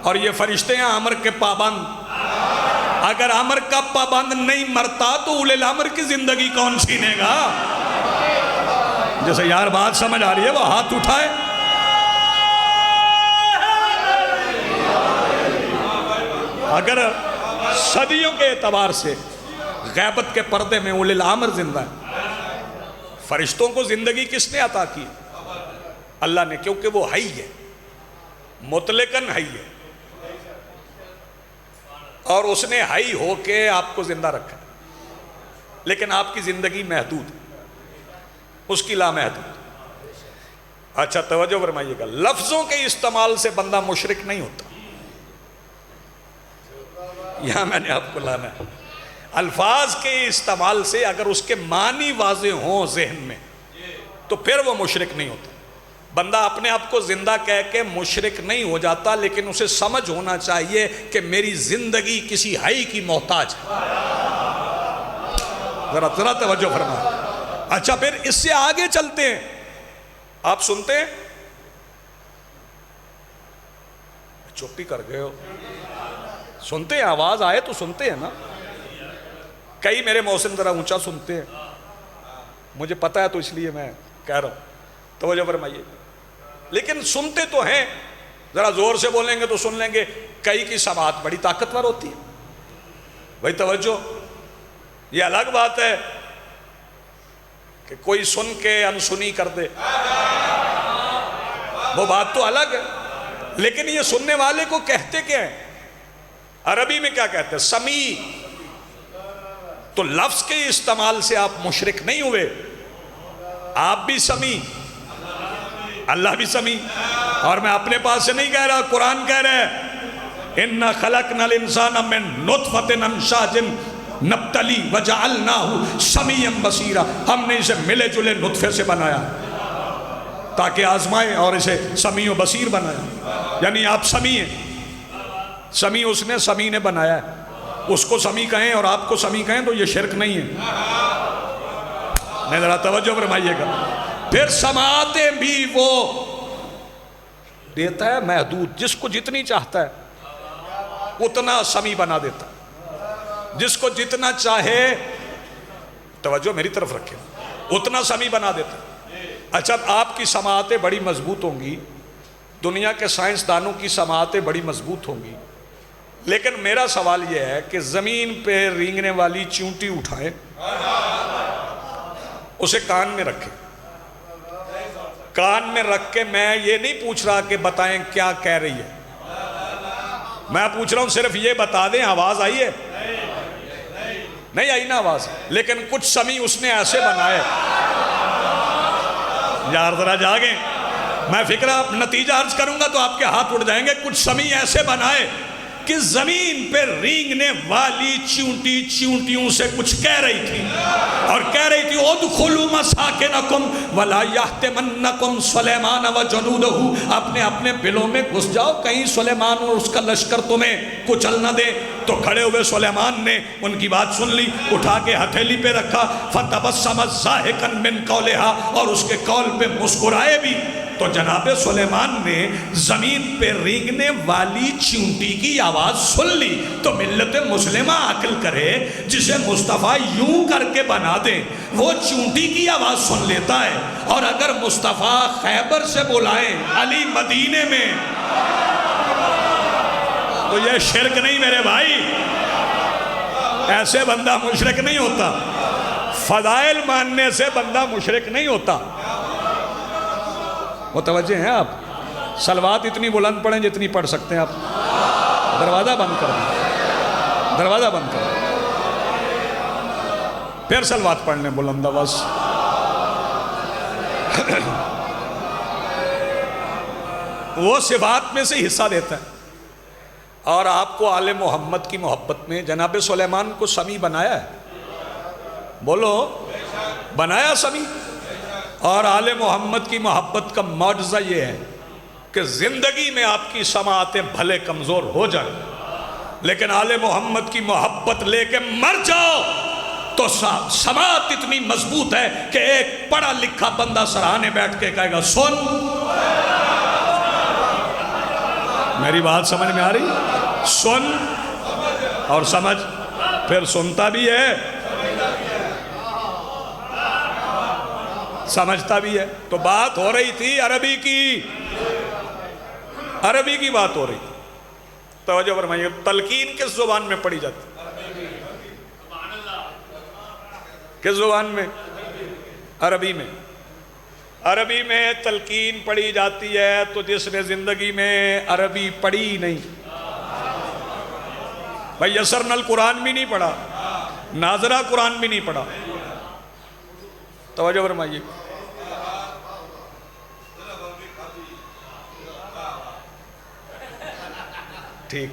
اور یہ فرشتے ہیں امر کے پابند، اگر امر کا پابند نہیں مرتا تو اولے الامر کی زندگی کون سینے گا؟ جیسے یار بات سمجھ آ رہی ہے وہ ہاتھ اٹھائے. اگر صدیوں کے اعتبار سے غیبت کے پردے میں اولی الامر زندہ ہے، فرشتوں کو زندگی کس نے عطا کی؟ اللہ نے، کیونکہ وہ حی ہے، مطلقاً حی ہے، اور اس نے حی ہو کے آپ کو زندہ رکھا. لیکن آپ کی زندگی محدود ہے، اس کی لامحدود. اچھا توجہ فرمائیے گا، لفظوں کے استعمال سے بندہ مشرک نہیں ہوتا. یہاں میں نے آپ کو لانا ہے. الفاظ کے استعمال سے اگر اس کے معنی واضح ہوں ذہن میں تو پھر وہ مشرک نہیں ہوتا. بندہ اپنے آپ کو زندہ کہہ کے مشرک نہیں ہو جاتا، لیکن اسے سمجھ ہونا چاہیے کہ میری زندگی کسی حی کی محتاج ہے. ذرا توجہ فرمائیں. اچھا پھر اس سے آگے چلتے ہیں. آپ سنتے ہیں؟ چپ ہی کر گئے ہو. سنتے ہیں؟ آواز آئے تو سنتے ہیں نا. کئی میرے محسن ذرا اونچا سنتے ہیں، مجھے پتہ ہے تو اس لیے میں کہہ رہا ہوں. توجہ فرمائیے. لیکن سنتے تو ہیں، ذرا زور سے بولیں گے تو سن لیں گے. کئی کی سماعت بڑی طاقتور ہوتی ہے. بھائی توجہ، یہ الگ بات ہے کہ کوئی سن کے انسنی کر دے، وہ بات تو الگ ہے. لیکن یہ سننے والے کو کہتے کیا ہیں؟ عربی میں کیا کہتے ہیں؟ سمیع. تو لفظ کے استعمال سے آپ مشرک نہیں ہوئے. آپ بھی سمیع، اللہ بھی سمیع. اور میں اپنے پاس سے نہیں کہہ رہا، قرآن کہہ رہا ہے اِنَّا خَلَقْنَا الْإِنسَانَ مِن نُطْفَةٍ أَمْشَاجٍ نَبْتَلِي وَجَعَلْنَاهُ سَمِيًّا بَصِيرًا. ہم نے اسے ملے جلے نطفے سے بنایا تاکہ آزمائے، اور اسے سمیع و بصیر بنایا. یعنی آپ سمیع ہیں. سمیع اس نے، سمیع نے بنایا ہے. اس کو سمیع کہیں اور آپ کو سمیع کہیں تو یہ شرک نہیں ہے. نہیں، ذرا توجہ فرمائیے گا. پھر سماعتیں بھی وہ دیتا ہے محدود، جس کو جتنی چاہتا ہے اتنا سمیع بنا دیتا ہے. جس کو جتنا چاہے، توجہ میری طرف رکھیں، اتنا سمیع بنا دیتا ہے. اچھا آپ کی سماعتیں بڑی مضبوط ہوں گی، دنیا کے سائنسدانوں کی سماعتیں بڑی مضبوط ہوں گی، لیکن میرا سوال یہ ہے کہ زمین پہ رینگنے والی چونٹی اٹھائیں، اسے کان میں رکھیں. کان میں رکھ کے میں یہ نہیں پوچھ رہا کہ بتائیں کیا کہہ رہی ہے، میں پوچھ رہا ہوں صرف یہ بتا دیں آواز آئی ہے؟ نہیں آئی نا آواز. لیکن کچھ سمیع اس نے ایسے بنائے. یار ذرا جاگیں، میں فکرہ نتیجہ عرض کروں گا تو آپ کے ہاتھ اٹھ جائیں گے. کچھ سمیع ایسے بنائے کہ زمین پہ رینگنے والی چونٹیوں سے کچھ کہہ رہی تھی، اور کہہ رہی تھی ادخلوا مساکنکم ولا یحطمنکم سلیمان وجنودہ. اپنے بلوں میں گھس جاؤ، کہیں سلیمان اور اس کا لشکر تمہیں کچل نہ دے. تو کھڑے ہوئے سلیمان نے ان کی بات سن لی، اٹھا کے ہتھیلی پہ رکھا. فتبسم ضاحکا من قولہا، اور اس کے قول پہ مسکرائے بھی. تو جناب سلیمان نے زمین پہ رینگنے والی چونٹی کی آواز سن لی. تو ملت مسلمہ عقل کرے، جسے مصطفیٰ یوں کر کے بنا دے وہ چونٹی کی آواز سن لیتا ہے. اور اگر مصطفیٰ خیبر سے بلائیں علی مدینے میں تو یہ شرک نہیں میرے بھائی. ایسے بندہ مشرک نہیں ہوتا. فضائل ماننے سے بندہ مشرک نہیں ہوتا. متوجہ ہیں آپ؟ صلوات اتنی بلند پڑھیں جتنی پڑھ سکتے ہیں آپ. دروازہ بند کر دیں، دروازہ بند کر دیں، پھر صلوات پڑھ لیں بلند آواز. وہ صفات میں سے حصہ دیتا ہے. اور آپ کو آل محمد کی محبت میں جناب سلیمان کو سمیع بنایا ہے. بولو، بنایا سمیع. اور آل محمد کی محبت کا معجزہ یہ ہے کہ زندگی میں آپ کی سماعتیں بھلے کمزور ہو جائیں، لیکن آل محمد کی محبت لے کے مر جاؤ تو سماعت اتنی مضبوط ہے کہ ایک پڑھا لکھا بندہ سراہانے بیٹھ کے کہے گا سن. میری بات سمجھ میں آ رہی؟ سن اور سمجھ. پھر سنتا بھی ہے. سمجھتا بھی ہے. تو بات ہو رہی تھی عربی کی بات ہو رہی تھی. توجہ فرمائیے. تلقین کس زبان میں پڑھی جاتی؟ کس زبان میں؟ عربی میں. عربی میں تلقین پڑھی جاتی ہے. تو جس نے زندگی میں عربی پڑھی نہیں، بھائی یسرنا القرآن بھی نہیں پڑھا، ناظرہ قرآن بھی نہیں پڑھا. توجہ فرمائیے. ٹھیک،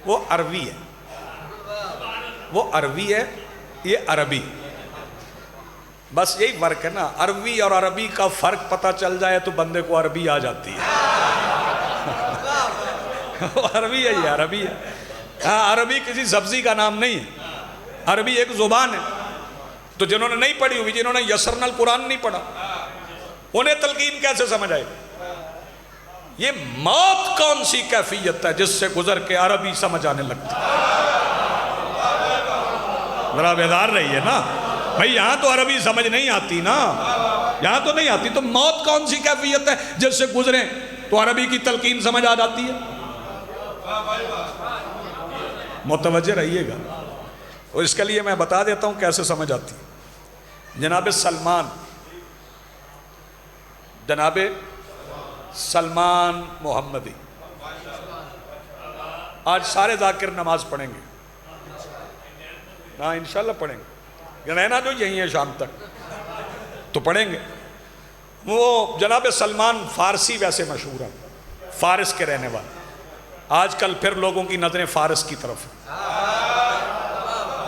وہ عربی ہے، وہ عربی ہے، یہ عربی. بس یہی فرق ہے نا. عربی اور عربی کا فرق پتہ چل جائے تو بندے کو عربی آ جاتی ہے. عربی ہے، یہ عربی ہے. ہاں، عربی کسی سبزی کا نام نہیں ہے. عربی ایک زبان ہے. تو جنہوں نے نہیں پڑھی ہوئی، جنہوں نے یسرنا القرآن نہیں پڑھا، انہیں تلقین کیسے سمجھ آئے؟ یہ موت کون سی کیفیت ہے جس سے گزر کے عربی سمجھ آنے لگتی؟ ذرا بیدار رہیے نا بھائی. یہاں تو عربی سمجھ نہیں آتی نا، یہاں تو نہیں آتی. تو موت کون سی کیفیت ہے جس سے گزریں تو عربی کی تلقین سمجھ آ جاتی ہے؟ متوجہ رہیے گا. اور اس کے لیے میں بتا دیتا ہوں کیسے سمجھ آتی. جناب سلمان محمدی آج سارے ذاکر نماز پڑھیں گے. ہاں انشاءاللہ پڑھیں گے. رہنا جو یہی ہے شام تک تو پڑھیں گے. وہ جناب سلمان فارسی ویسے مشہور ہیں، فارس کے رہنے والے. آج کل پھر لوگوں کی نظریں فارس کی طرف ہیں.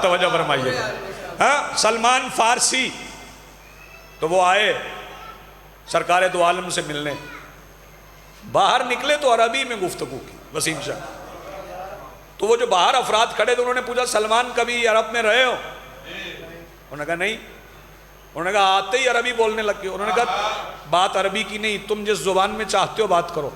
توجہ فرمائیے. ہاں، سلمان فارسی. تو وہ آئے سرکار دو عالم سے ملنے. باہر نکلے تو عربی میں گفتگو کی وسیم شاہ. تو وہ جو باہر افراد کھڑے تھے انہوں نے پوچھا سلمان کبھی عرب میں رہے ہو؟ انہوں نے کہا نہیں. انہوں نے کہا آتے ہی عربی بولنے لگ گئے. انہوں نے کہا بات عربی کی نہیں، تم جس زبان میں چاہتے ہو بات کرو.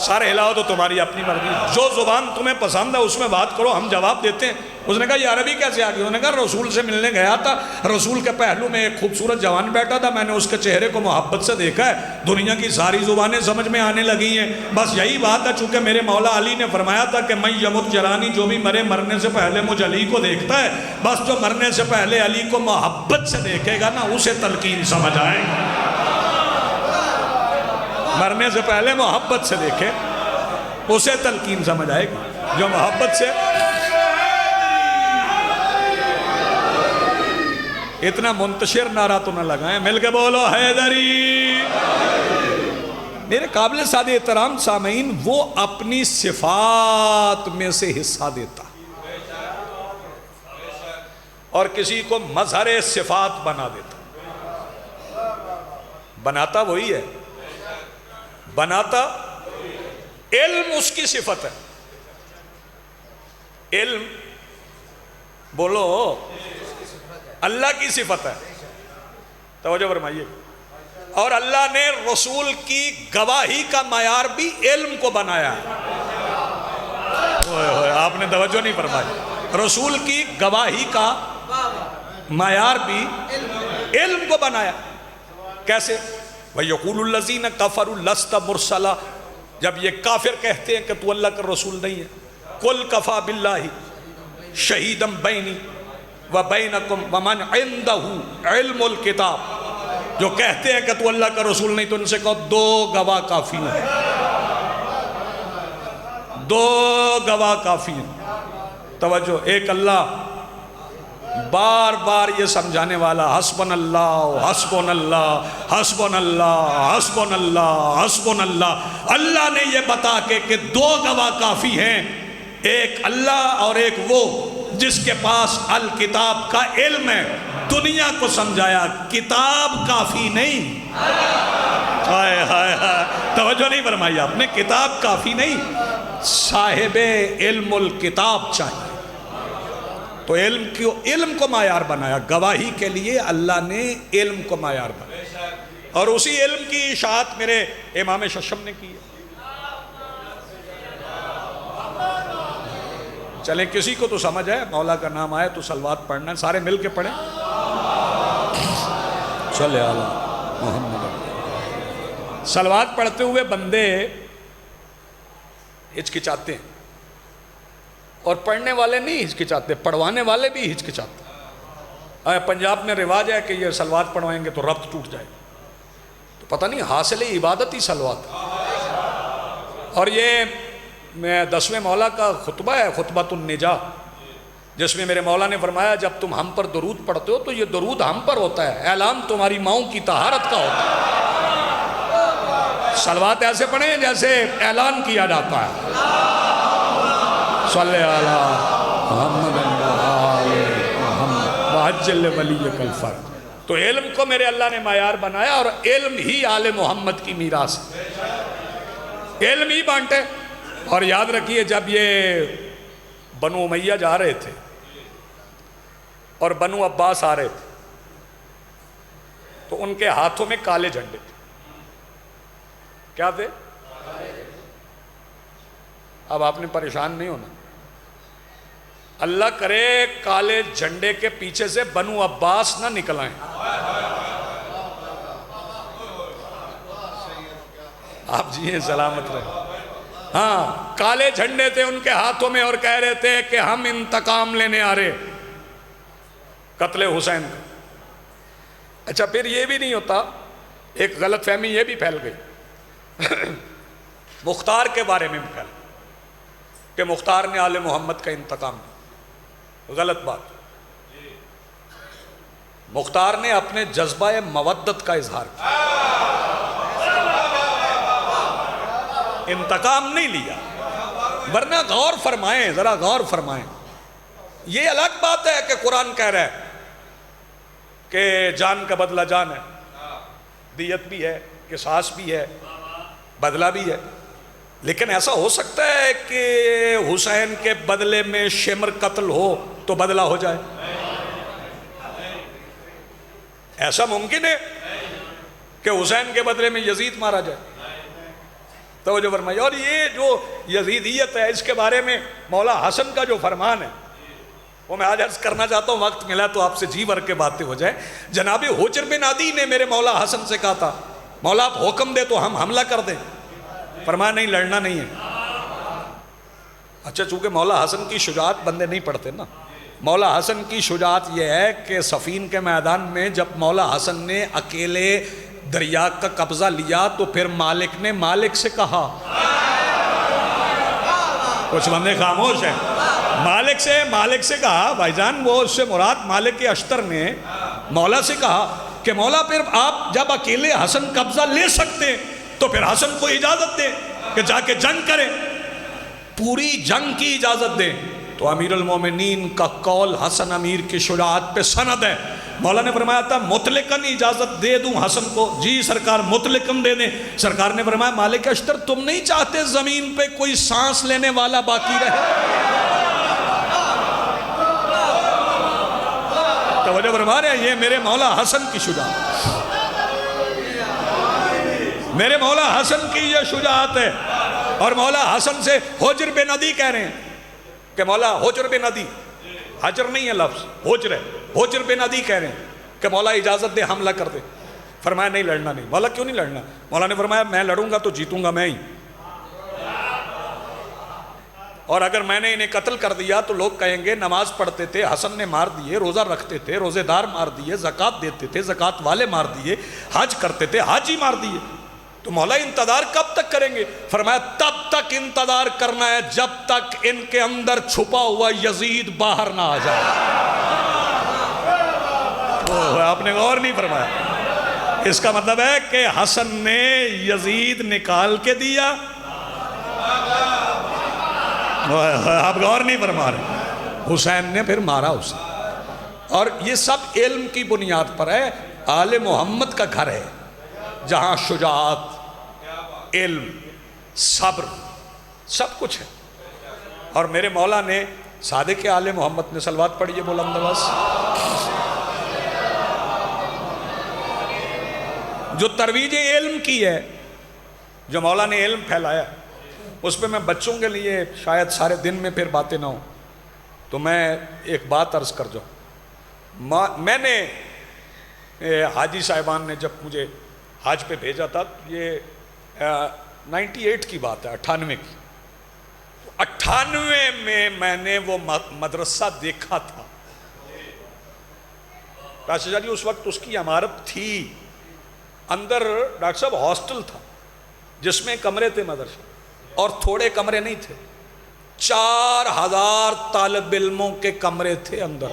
سارے ہلاؤ تو تمہاری اپنی مرضی، جو زبان تمہیں پسند ہے اس میں بات کرو، ہم جواب دیتے ہیں. اس نے کہا یہ عربی کیسے آ گئی؟ انہوں نے کہا رسول سے ملنے گیا تھا، رسول کے پہلو میں ایک خوبصورت جوان بیٹھا تھا، میں نے اس کے چہرے کو محبت سے دیکھا ہے. دنیا کی ساری زبانیں سمجھ میں آنے لگی ہیں. بس یہی بات ہے، چونکہ میرے مولا علی نے فرمایا تھا کہ میں یمت جرانی، جو بھی مرے مرنے سے پہلے مجھ علی کو دیکھتا ہے. بس جو مرنے سے پہلے علی کو محبت سے دیکھے گا نا اسے تلقین سمجھ آئے گا. مرنے سے پہلے محبت سے دیکھے اسے تلقین سمجھ آئے گی. جو محبت سے اتنا منتشر نعرہ تو نہ لگائیں، مل کے بولو حیدری. میرے قابل سادہ احترام سامعین، وہ اپنی صفات میں سے حصہ دیتا اور کسی کو مظہر صفات بنا دیتا. بناتا وہی ہے، بناتا علم اس کی صفت ہے. علم بولو اللہ کی صفت ہے. توجہ فرمائیے. اور اللہ نے رسول کی گواہی کا معیار بھی علم کو بنایا ہے. آپ نے توجہ نہیں فرمائی. رسول کی گواہی کا معیار بھی علم کو بنایا. کیسے؟ وَيَقُولُ الَّذِينَ كَفَرُوا لَسْتَ مُرْسَلًا. جب یہ کافر کہتے ہیں کہ تو اللہ کا رسول نہیں ہے، قُلْ كَفَى بِاللَّهِ شَهِيدًا بَيْنِي وَبَيْنَكُمْ وَمَنْ عِنْدَهُ عِلْمُ الْكِتَابِ. جو کہتے ہیں کہ تو اللہ کا رسول نہیں، تو ان سے کہو دو گواہ کافی ہیں. دو گواہ کافی ہیں. توجہ. ایک اللہ بار بار یہ سمجھانے والا حسبن اللہ حسبن اللہ حسبن اللہ حسبن اللہ حسبن اللہ. اللہ نے یہ بتا کے کہ دو گواہ کافی ہیں، ایک اللہ اور ایک وہ جس کے پاس الکتاب کا علم ہے. دنیا کو سمجھایا کتاب کافی نہیں. ہائے ہائے ہائے، توجہ نہیں فرمائی آپ نے. کتاب کافی نہیں، صاحب علم الکتاب چاہیے. تو علم کو معیار بنایا. گواہی کے لیے اللہ نے علم کو معیار بنایا، اور اسی علم کی اشاعت میرے امام ششم نے کی ہے. چلیں کسی کو تو سمجھ ہے، مولا کا نام آئے تو صلوات پڑھنا ہے. سارے مل کے پڑھیں. صلی علی محمد۔ صلوات پڑھتے ہوئے بندے ہچکچاتے ہیں، اور پڑھنے والے نہیں ہچکچاتے، پڑھوانے والے بھی ہچکچاتے ہیں۔ پنجاب میں رواج ہے کہ یہ صلوات پڑھوائیں گے تو ربط ٹوٹ جائے، تو پتہ نہیں حاصل عبادت ہی صلوات۔ اور یہ 10ویں مولا کا خطبہ ہے، خطبۃ النجا، جس میں میرے مولا نے فرمایا جب تم ہم پر درود پڑھتے ہو تو یہ درود ہم پر ہوتا ہے، اعلان تمہاری ماؤں کی طہارت کا ہوتا ہے۔ صلوات ایسے پڑھیں جیسے اعلان کیا جاتا ہے، صلی علی محمد محمد وعجل ولیک الفرج۔ تو علم کو میرے اللہ نے معیار بنایا، اور علم ہی آل محمد کی میراث ہے، علم ہی بانٹے۔ اور یاد رکھیے جب یہ بنو امیہ جا رہے تھے اور بنو عباس آ رہے تھے تو ان کے ہاتھوں میں کالے جھنڈے تھے۔ کیا تھے؟ اب آپ نے پریشان نہیں ہونا، اللہ کرے کالے جھنڈے کے پیچھے سے بنو عباس نہ نکل آئیں۔ آپ جی سلامت رہے۔ ہاں، کالے جھنڈے تھے ان کے ہاتھوں میں، اور کہہ رہے تھے کہ ہم انتقام لینے آ رہے قتل حسین کا۔ اچھا، پھر یہ بھی نہیں ہوتا، ایک غلط فہمی یہ بھی پھیل گئی مختار کے بارے میں بھی پھیل گئی کہ مختار نے آل محمد کا انتقام لیا۔ غلط بات۔ مختار نے اپنے جذبہ مودت کا اظہار کیا، انتقام نہیں لیا۔ ورنہ غور فرمائیں، ذرا غور فرمائیں، یہ الگ بات ہے کہ قرآن کہہ رہا ہے کہ جان کا بدلہ جان ہے، دیت بھی ہے، قصاص بھی ہے، بدلہ بھی ہے، لیکن ایسا ہو سکتا ہے کہ حسین کے بدلے میں شمر قتل ہو تو بدلہ ہو جائے؟ ایسا ممکن ہے کہ حسین کے بدلے میں یزید مارا جائے؟ توجہ فرمائیے۔ اور یہ جو یزیدیت ہے اس کے بارے میں مولا حسن کا جو فرمان ہے وہ میں آج عرض کرنا چاہتا ہوں، وقت ملا تو آپ سے جی بھر کے باتیں ہو جائیں۔ جناب حجر بن عدی نے میرے مولا حسن سے کہا تھا مولا آپ حکم دے تو ہم حملہ کر دیں، فرمایا نہیں، لڑنا نہیں ہے۔ اچھا، چونکہ مولا حسن کی شجاعت بندے نہیں پڑھتے نا، مولا حسن کی شجاعت یہ ہے کہ صفین کے میدان میں جب مولا حسن نے اکیلے دریا کا قبضہ لیا تو پھر مالک نے مالک سے کہا، کچھ بندے خاموش ہیں، مالک سے کہا، بھائی جان وہ اس سے مراد مالک اشتر نے مولا سے کہا کہ مولا پھر آپ جب اکیلے حسن قبضہ لے سکتے تو پھر حسن کو اجازت دیں کہ جا کے جنگ کریں، پوری جنگ کی اجازت دیں۔ تو امیر المومنین کا قول حسن امیر کی شجاعت پہ سند ہے۔ مولا نے فرمایا تھا مطلقاً اجازت دے دوں حسن کو، جی سرکار مطلقاً دے دیں۔ سرکار نے فرمایا مالک اشتر تم نہیں چاہتے زمین پہ کوئی سانس لینے والا باقی رہے؟ توجہ فرما رہے ہیں، یہ میرے مولا حسن کی شجاعت، میرے مولا حسن کی یہ شجاعت ہے۔ اور مولا حسن سے حجر بن عدی کہہ رہے ہیں کہ مولا حجر بن عدی، حجر نہیں ہے لفظ، حجر ہے، حجر بن عدی کہہ رہے ہیں کہ مولا اجازت دے حملہ کر دے۔ فرمایا نہیں، لڑنا نہیں۔ مولا کیوں نہیں لڑنا؟ مولا نے فرمایا میں لڑوں گا تو جیتوں گا میں ہی، اور اگر میں نے انہیں قتل کر دیا تو لوگ کہیں گے نماز پڑھتے تھے حسن نے مار دیے، روزہ رکھتے تھے روزے دار مار دیے، زکوٰۃ دیتے تھے زکوٰۃ والے مار دیے، حج کرتے تھے حاجی مار دیے۔ تو مولا انتظار کب تک کریں گے؟ فرمایا تب تک انتظار کرنا ہے جب تک ان کے اندر چھپا ہوا یزید باہر نہ آ جائے۔ آپ نے غور نہیں فرمایا، اس کا مطلب ہے کہ حسن نے یزید نکال کے دیا، آپ غور نہیں فرما رہے، حسین نے پھر مارا اسے۔ اور یہ سب علم کی بنیاد پر ہے، آل محمد کا گھر ہے جہاں شجاعت، علم، صبر سب کچھ ہے۔ اور میرے مولا نے صادق آل محمد نے صلوات پڑھیے بلند آواز، جو ترویج علم کی ہے، جو مولا نے علم پھیلایا، اس پہ میں بچوں کے لیے شاید سارے دن میں پھر باتیں نہ ہوں، تو میں ایک بات عرض کر جاؤں۔ میں نے حاجی صاحبان نے جب مجھے حج پہ بھیجا تھا، یہ 98 کی بات ہے، 98 کی، 98 میں نے وہ مدرسہ دیکھا تھا۔ راشد جی اس وقت اس کی عمارت تھی، اندر ڈاکٹر صاحب ہاسٹل تھا جس میں کمرے تھے مدرسے، اور تھوڑے کمرے نہیں تھے، 4000 طالب علموں کے کمرے تھے اندر،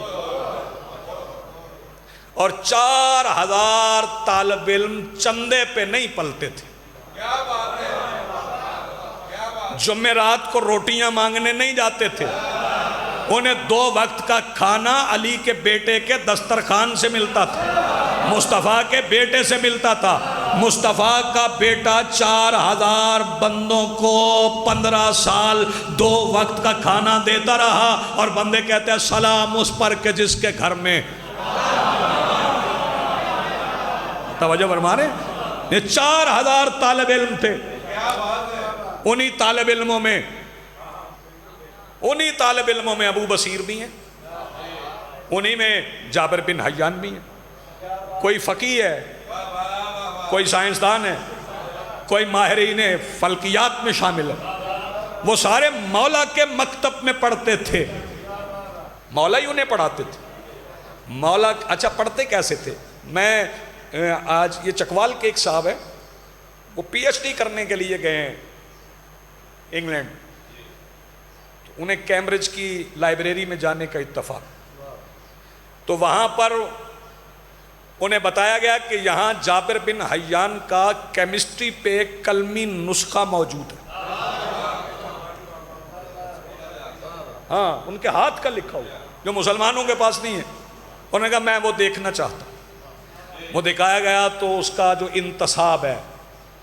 اور 4000 طالب علم چندے پہ نہیں پلتے تھے۔ جمعرات کو روٹیاں مانگنے نہیں جاتے تھے، انہیں 2 وقت کا کھانا علی کے بیٹے کے دسترخوان سے ملتا تھا، مصطفیٰ کے بیٹے سے ملتا تھا۔ مصطفیٰ کا بیٹا 4000 بندوں کو 15 سال 2 وقت کا کھانا دیتا رہا، اور بندے کہتے ہیں سلام اس پر کہ جس کے گھر میں، توجہ فرما رہے ہیں، یہ 4000 طالب علم تھے۔ انہی طالب علموں میں ابو بصیر بھی ہیں، انہی میں جابر بن حیان بھی ہیں، کوئی فقیہ ہے، کوئی سائنسدان ہے، کوئی ماہرین فلکیات میں شامل ہے۔ وہ سارے مولا کے مکتب میں پڑھتے تھے، مولا ہی انہیں پڑھاتے تھے۔ مولا اچھا پڑھتے کیسے تھے؟ میں آج یہ چکوال کے ایک صاحب ہے، وہ پی ایچ ڈی کرنے کے لیے گئے ہیں انگلینڈ، تو انہیں کیمبرج کی لائبریری میں جانے کا اتفاق، تو وہاں پر انہیں بتایا گیا کہ یہاں جابر بن حیان کا کیمسٹری پہ کلمی نسخہ موجود ہے، ہاں ان کے ہاتھ کا لکھا ہوا جو مسلمانوں کے پاس نہیں ہے۔ انہوں نے کہا میں وہ دیکھنا چاہتا ہوں، وہ دکھایا گیا، تو اس کا جو انتصاب ہے،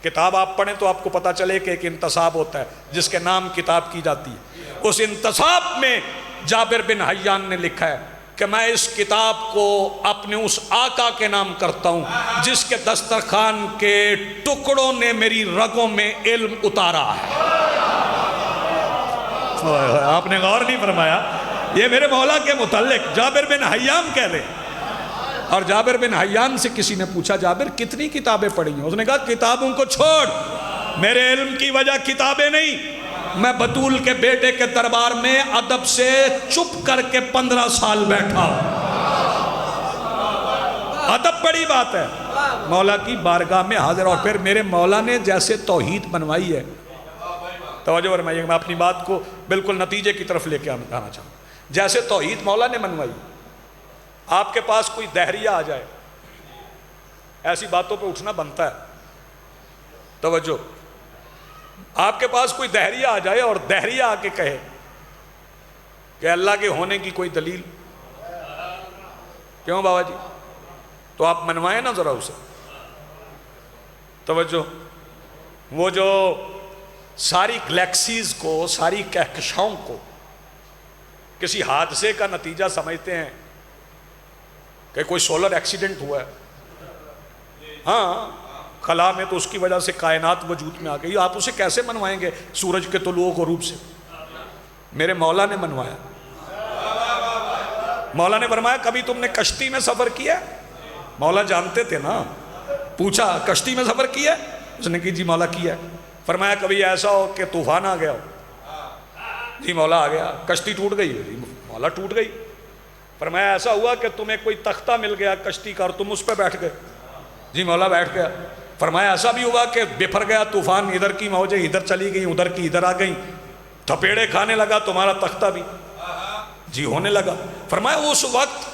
کتاب آپ پڑھیں تو آپ کو پتا چلے کہ ایک انتصاب ہوتا ہے جس کے نام کتاب کی جاتی ہے، اس انتصاب میں جابر بن حیان نے لکھا ہے کہ میں اس کتاب کو اپنے اس آقا کے نام کرتا ہوں جس کے دسترخوان کے ٹکڑوں نے میری رگوں میں علم اتارا ہے۔ آپ نے غور نہیں فرمایا، یہ میرے مولا کے متعلق جابر بن حیان کہہ رہے ہیں۔ اور جابر بن حیان سے کسی نے پوچھا جابر کتنی کتابیں پڑھی ہیں؟ اس نے کہا کتابوں کو چھوڑ، میرے علم کی وجہ کتابیں نہیں، میں بطول کے بیٹے کے دربار میں ادب سے چپ کر کے 15 سال بیٹھا، ادب بڑی بات ہے، مولا کی بارگاہ میں حاضر۔ اور پھر میرے مولا نے جیسے توحید بنوائی ہے، توجہ فرمائیے، میں اپنی بات کو بالکل نتیجے کی طرف لے کے آنا چاہتا ہوں، جیسے توحید مولا نے بنوائی، آپ کے پاس کوئی دہریہ آ جائے، ایسی باتوں پہ اٹھنا بنتا ہے، توجہ، آپ کے پاس کوئی دہریہ آ جائے اور دہریہ آ کے کہے کہ اللہ کے ہونے کی کوئی دلیل، کیوں بابا جی؟ تو آپ منوائیں نا ذرا اسے، توجہ، وہ جو ساری گلیکسیز کو، ساری کہکشاؤں کو کسی حادثے کا نتیجہ سمجھتے ہیں کہ کوئی سولر ایکسیڈنٹ ہوا ہے، ہاں خلا میں تو اس کی وجہ سے کائنات وجود میں آ گئی، آپ اسے کیسے منوائیں گے سورج کے طلوع و غروب سے؟ میرے مولا نے منوایا۔ مولا نے فرمایا کبھی تم نے کشتی میں سفر کیا؟ مولا جانتے تھے نا، پوچھا کشتی میں سفر کیا؟ اس نے کہا جی مولا کیا۔ فرمایا کبھی ایسا ہو کہ طوفان آ گیا ہو؟ جی مولا آ گیا۔ کشتی ٹوٹ گئی؟ جی مولا ٹوٹ گئی۔ فرمایا ایسا ہوا کہ تمہیں کوئی تختہ مل گیا کشتی کا اور تم اس پہ بیٹھ گئے؟ جی مولا بیٹھ گیا۔ فرمایا ایسا بھی ہوا کہ بفر گیا طوفان، ادھر کی موجیں ادھر چلی گئیں، ادھر کی ادھر آ گئیں، تھپیڑے کھانے لگا تمہارا تختہ بھی؟ جی ہونے لگا۔ فرمایا اس وقت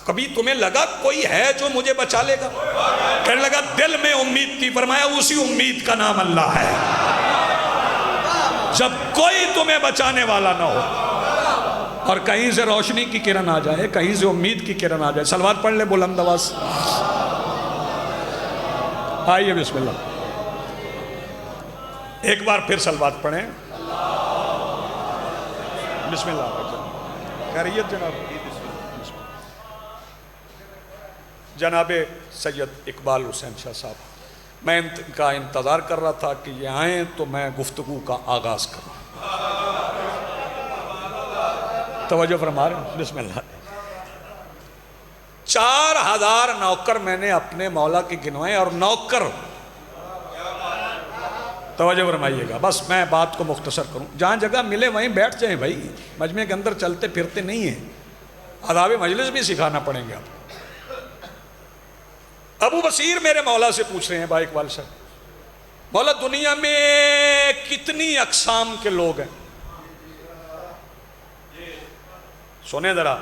کبھی تمہیں لگا کوئی ہے جو مجھے بچا لے گا؟ کہنے لگا دل میں امید تھی۔ فرمایا اسی امید کا نام اللہ ہے، جب کوئی تمہیں بچانے والا نہ ہو اور کہیں سے روشنی کی کرن آ جائے، کہیں سے امید کی کرن آ جائے۔ صلوات پڑھ لیں بلند آواز، آئیے بسم اللہ، ایک بار پھر صلوات پڑھیں، بسم اللہ۔ خیریت جناب؟ جناب سید اقبال حسین شاہ صاحب، میں ان کا انتظار کر رہا تھا کہ یہ آئیں تو میں گفتگو کا آغاز کروں۔ توجہ فرما رہے ہیں؟ بسم اللہ۔ 4,000 نوکر میں نے اپنے مولا کے گنوائے، اور نوکر، توجہ فرمائیے گا، بس میں بات کو مختصر کروں، جہاں جگہ ملے وہیں بیٹھ جائیں بھائی، مجمع کے اندر چلتے پھرتے نہیں ہیں، آداب مجلس بھی سکھانا پڑیں گے آپ۔ ابو بصیر میرے مولا سے پوچھ رہے ہیں، با اقبال صاحب، مولا دنیا میں کتنی اقسام کے لوگ ہیں؟ سنیں ذرا،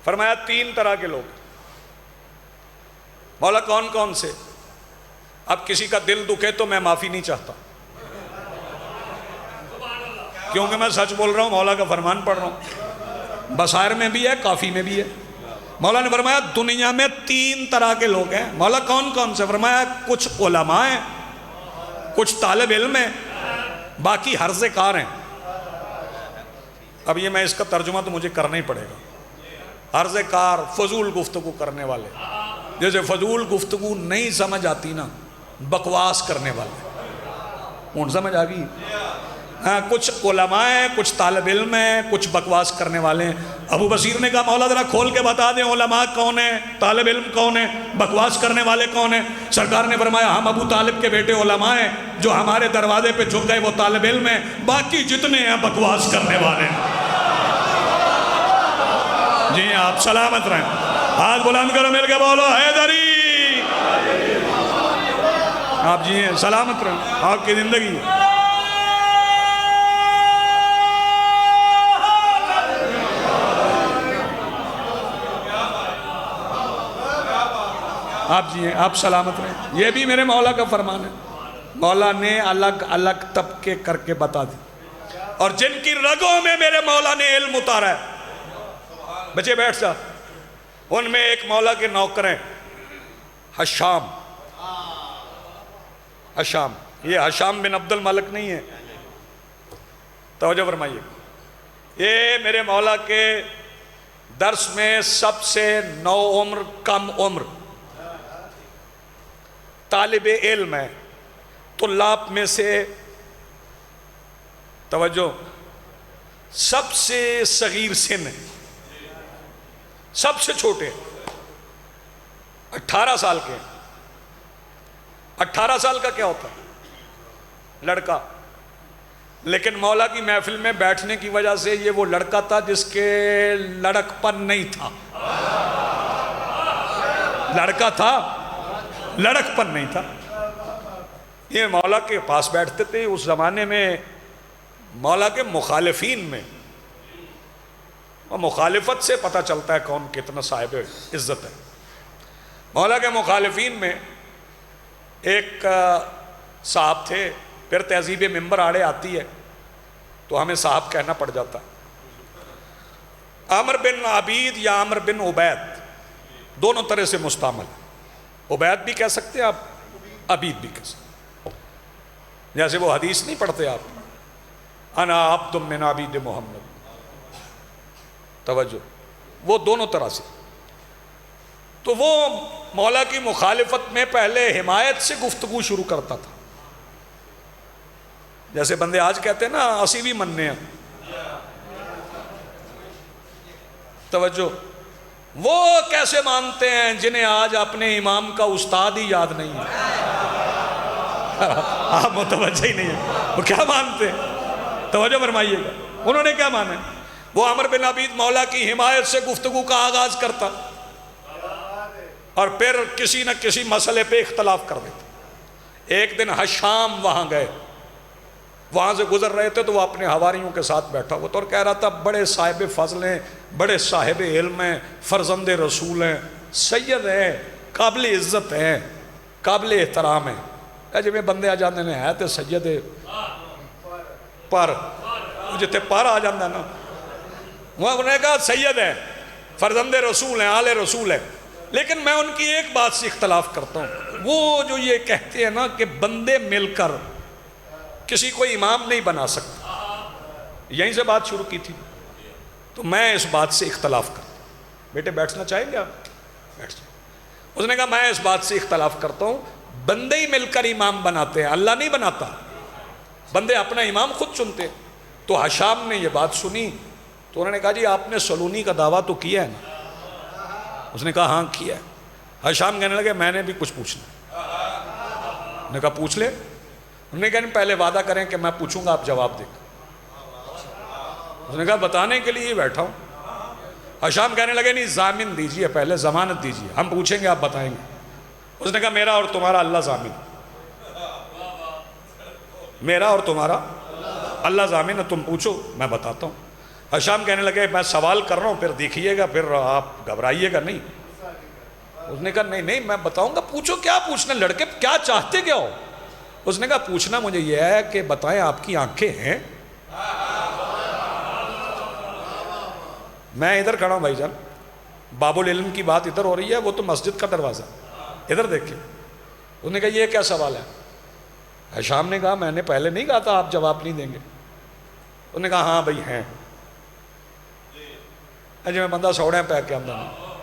فرمایا 3 طرح کے لوگ۔ مولا کون کون سے؟ اب کسی کا دل دکھے تو میں معافی نہیں چاہتا، کیونکہ میں سچ بول رہا ہوں، مولا کا فرمان پڑھ رہا ہوں، بصائر میں بھی ہے، کافی میں بھی ہے۔ مولا نے فرمایا دنیا میں 3 طرح کے لوگ ہیں۔ مولا کون کون سے؟ فرمایا کچھ علماء ہیں، کچھ طالب علم ہیں، باقی حرزے کار ہیں۔ اب یہ میں اس کا ترجمہ تو مجھے کرنا ہی پڑے گا۔ حرزے کار، فضول گفتگو کرنے والے، جیسے فضول گفتگو نہیں سمجھ آتی نا، بکواس کرنے والے، ان سمجھ آ گئی؟ ہاں، کچھ علماء ہیں، کچھ طالب علم ہیں، کچھ بکواس کرنے والے ہیں۔ ابو بصیر نے کہا مولا ذرا کھول کے بتا دیں، علماء کون ہیں، طالب علم کون ہیں، بکواس کرنے والے کون ہیں؟ سرکار نے فرمایا ہم ابو طالب کے بیٹے علماء ہیں، جو ہمارے دروازے پہ جھک گئے وہ طالب علم ہیں، باقی جتنے ہیں بکواس کرنے والے ہیں۔ جی آپ سلامت رہیں، ہاتھ بلند کرو، مل کے بولو حیدری۔ آپ جی ہیں، سلامت رہیں، آپ کی زندگی۔ آپ جی ہیں، آپ سلامت رہیں۔ یہ بھی میرے مولا کا فرمان ہے، مولا نے الگ الگ طبقے کر کے بتا دی، اور جن کی رگوں میں میرے مولا نے علم اتارا ہے، بچے بیٹھ جا، ان میں ایک مولا کے نوکر ہیں حشام۔ حشام، یہ حشام بن عبد الملک نہیں ہے، توجہ فرمائیے، یہ میرے مولا کے درس میں سب سے نو عمر کم عمر طالب علم ہے، طلاب میں سے، توجہ، سب سے صغیر سن ہے، سب سے چھوٹے، 18 سال کے۔ 18 سال کا کیا ہوتا ہے؟ لڑکا۔ لیکن مولا کی محفل میں بیٹھنے کی وجہ سے یہ وہ لڑکا تھا جس کے لڑک پن نہیں تھا، لڑکا تھا، لڑک پن نہیں تھا۔ یہ مولا کے پاس بیٹھتے تھے۔ اس زمانے میں مولا کے مخالفین میں، اور مخالفت سے پتہ چلتا ہے کون کتنا صاحب عزت ہے، مولا کے مخالفین میں ایک صاحب تھے، پھر تہذیب منبر آڑے آتی ہے تو ہمیں صاحب کہنا پڑ جاتا۔ عامر بن عبید یا عامر بن عبید دونوں طرح سے مستعمل، عبید بھی کہہ سکتے ہیں آپ، عبید بھی کہہ سکتے ہیں، جیسے وہ حدیث نہیں پڑھتے آپ، انا عبد من عبید محمد، توجہ، وہ دونوں طرح سے۔ تو وہ مولا کی مخالفت میں پہلے حمایت سے گفتگو شروع کرتا تھا، جیسے بندے آج کہتے ہیں نا اسی بھی مننے ہیں، توجہ، وہ کیسے مانتے ہیں جنہیں آج اپنے امام کا استاد ہی یاد نہیں ہے؟ آپ متوجہ ہی نہیں ہیں، وہ کیا مانتے ہیں؟ توجہ فرمائیے گا، انہوں نے کیا مانا؟ وہ عامر بن عبید مولا کی حمایت سے گفتگو کا آغاز کرتا، اور پھر کسی نہ کسی مسئلے پہ اختلاف کر دیتا۔ ایک دن حشام وہاں گئے، وہاں سے گزر رہے تھے تو وہ اپنے حواریوں کے ساتھ بیٹھا ہوا تو، اور کہہ رہا تھا بڑے صاحب فضل ہیں، بڑے صاحب علم ہیں، فرزند رسول ہیں، سید ہیں، قابل عزت ہیں، قابل احترام ہیں۔ جی میں بندے آ جاندے نے ہے تو سید پر جتے پر آ جاندہ نا، انہوں نے کہا سید ہیں، فرزند رسول ہیں، آل رسول ہیں، لیکن میں ان کی ایک بات سے اختلاف کرتا ہوں، وہ جو یہ کہتے ہیں نا کہ بندے مل کر کسی کو امام نہیں بنا سکتے، یہیں سے بات شروع کی تھی، تو میں اس بات سے اختلاف کرتا ہوں۔ بیٹے بیٹھنا چاہیں گے آپ؟ بیٹھ جائیں۔ اس نے کہا میں اس بات سے اختلاف کرتا ہوں، بندے ہی مل کر امام بناتے ہیں، اللہ نہیں بناتا، بندے اپنا امام خود چنتے ہیں۔ تو حشام نے یہ بات سنی تو انہوں نے کہا جی آپ نے سلونی کا دعویٰ تو کیا ہے نا، اس نے کہا ہاں کیا ہے۔ ہشام کہنے لگے میں نے بھی کچھ پوچھنا ہے۔ نے کہا پوچھ لے۔ انہوں نے کہا پہلے وعدہ کریں کہ میں پوچھوں گا آپ جواب دیں۔ اس نے کہا بتانے کے لیے ہی بیٹھا ہوں۔ ہشام کہنے لگے نہیں ضامن دیجئے، پہلے ضمانت دیجئے، ہم پوچھیں گے آپ بتائیں گے۔ اس نے کہا میرا اور تمہارا اللہ ضامن، میرا اور تمہارا اللہ ضامن ہے، تم پوچھو میں بتاتا ہوں۔ ہشام کہنے لگے میں سوال کر رہا ہوں پھر دیکھیے گا، پھر آپ گھبرائیے گا نہیں۔ اس نے کہا نہیں میں بتاؤں گا، پوچھو کیا پوچھنا، لڑکے کیا چاہتے کیا ہو؟ اس نے کہا پوچھنا مجھے یہ ہے کہ بتائیں آپ کی آنکھیں ہیں؟ میں ادھر کھڑا ہوں بھائی جان، باب العلم کی بات ادھر ہو رہی ہے، وہ تو مسجد کا دروازہ، ادھر دیکھیں۔ اس نے کہا یہ کیا سوال ہے؟ ہشام نے کہا میں نے پہلے نہیں کہا تھا آپ جواب نہیں دیں گے؟ انہوں نے کہا ہاں بھائی ہیں۔ جی میں بندہ سوڑے ہیں پیک کے اندر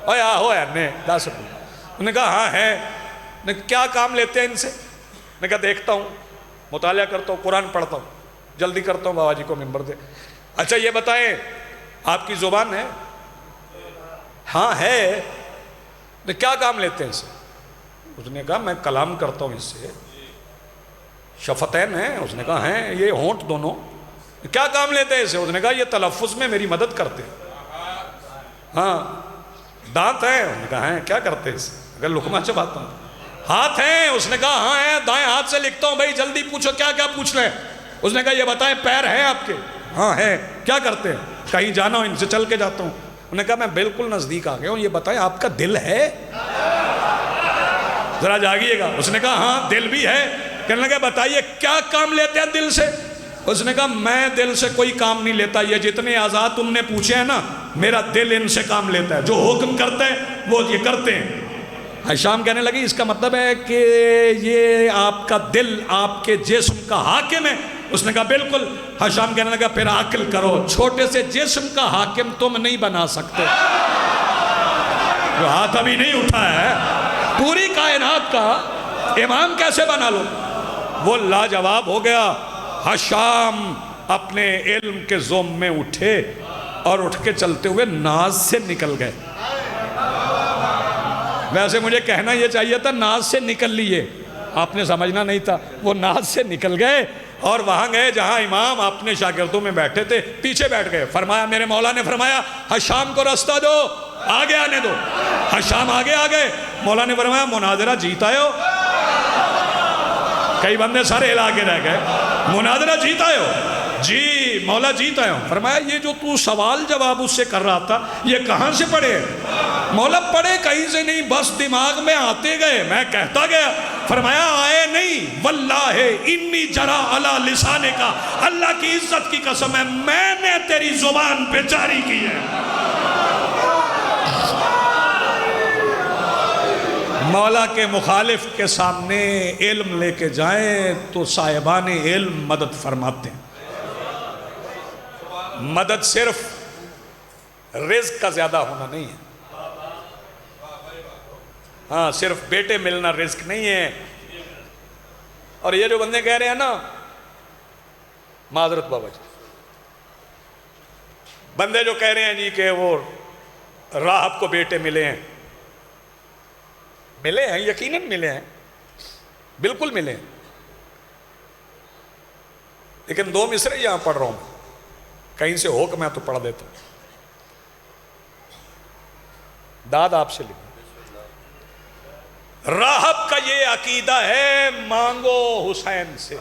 اوے آہو ہے نے 10 روپے۔ انہوں نے کہا ہاں ہیں۔ کیا کام لیتے ہیں ان سے؟ میں کہا دیکھتا ہوں، مطالعہ کرتا ہوں، قرآن پڑھتا ہوں، جلدی کرتا ہوں بابا جی کو ممبر دے۔ اچھا یہ بتائیں آپ کی زبان ہے؟ ہاں ہے۔ کیا کام لیتے ہیں اس سے؟ اس نے کہا میں کلام کرتا ہوں اس سے۔ شفتین ہیں؟ اس نے کہا ہیں۔ یہ ہونٹ دونوں؟ کیا کام لیتے ہیں اس سے؟ اس نے کہا یہ تلفظ میں میری مدد کرتے ہیں۔ ہاں دانت ہیں؟ اس نے کہا ہیں۔ کیا کرتے ہیں اس سے؟ اگر لقمہ چباتا ہوں۔ ہاتھ ہیں؟ اس نے کہا ہاں ہیں، دائیں ہاتھ سے لکھتا ہوں۔ بھائی جلدی پوچھو کیا کیا پوچھ رہے ہیں؟ اس نے کہا یہ بتائیں پیر ہیں آپ کے؟ ہاں ہیں۔ کیا کرتے ہیں؟ کہیں جانا ہو ان سے چل کے جاتا ہوں۔ انہوں نے کہا میں بالکل نزدیک آ گیا ہوں، یہ بتائیں آپ کا دل ہے؟ ذرا جاگیے گا۔ اس نے کہا ہاں دل بھی ہے۔ کہنے لگا بتائیے کیا کام لیتے ہیں دل سے؟ اس نے کہا میں دل سے کوئی کام نہیں لیتا، یہ جتنے اعضاء تم نے پوچھے ہیں نا میرا دل ان سے کام لیتا ہے، جو حکم کرتے ہیں وہ یہ کرتے ہیں۔ ہشام کہنے لگی اس کا مطلب ہے کہ یہ آپ کا دل آپ کے جسم کا حاکم ہے؟ اس نے کہا بالکل۔ ہشام کہنے لگا پھر عقل کرو، چھوٹے سے جسم کا حاکم تم نہیں بنا سکتے، جو ہاتھ ابھی نہیں اٹھا ہے پوری کائنات کا امام کیسے بنا لو؟ وہ لاجواب ہو گیا۔ ہشام اپنے علم کے زوم میں اٹھے اور اٹھ کے چلتے ہوئے ناز سے نکل گئے۔ ویسے مجھے کہنا یہ چاہیے تھا ناز سے نکل لیے، آپ نے سمجھنا نہیں تھا، وہ ناز سے نکل گئے اور وہاں گئے جہاں امام اپنے شاگردوں میں بیٹھے تھے، پیچھے بیٹھ گئے۔ فرمایا میرے مولا نے فرمایا ہشام کو راستہ دو، آگے آنے دو۔ ہشام آگے آ گئے۔ مولا نے فرمایا مناظرہ جیت آئے ہو؟ کئی بندے سارے ہلا کے رہ گئے۔ مناظرہ جیت آئے ہو؟ جی مولا جیت آئے ہو۔ فرمایا یہ جو تو سوال جواب اس سے کر رہا تھا یہ کہاں سے پڑھے؟ مولا پڑھے کہیں سے نہیں، بس دماغ میں آتے گئے، میں کہتا گیا۔ فرمایا آئے نہیں، واللہ انی جرا علی لسانے کا، اللہ کی عزت کی قسم ہے میں نے تیری زبان پہ جاری کی ہے۔ مولا کے مخالف کے سامنے علم لے کے جائیں تو صاحبان علم مدد فرماتے ہیں۔ مدد صرف رزق کا زیادہ ہونا نہیں ہے، ہاں صرف بیٹے ملنا رزق نہیں ہے۔ اور یہ جو بندے کہہ رہے ہیں نا معذرت بابا جی، بندے جو کہہ رہے ہیں جی کہ وہ راہب کو بیٹے ملے ہیں، ملے ہیں، یقیناً ملے ہیں، بالکل ملے ہیں، لیکن 2 مصرے یہاں پڑھ رہا ہوں، کہیں سے ہو کہ میں تو پڑھ دیتا ہوں، داد آپ سے لکھیں۔ راہب کا یہ عقیدہ ہے مانگو حسین سے،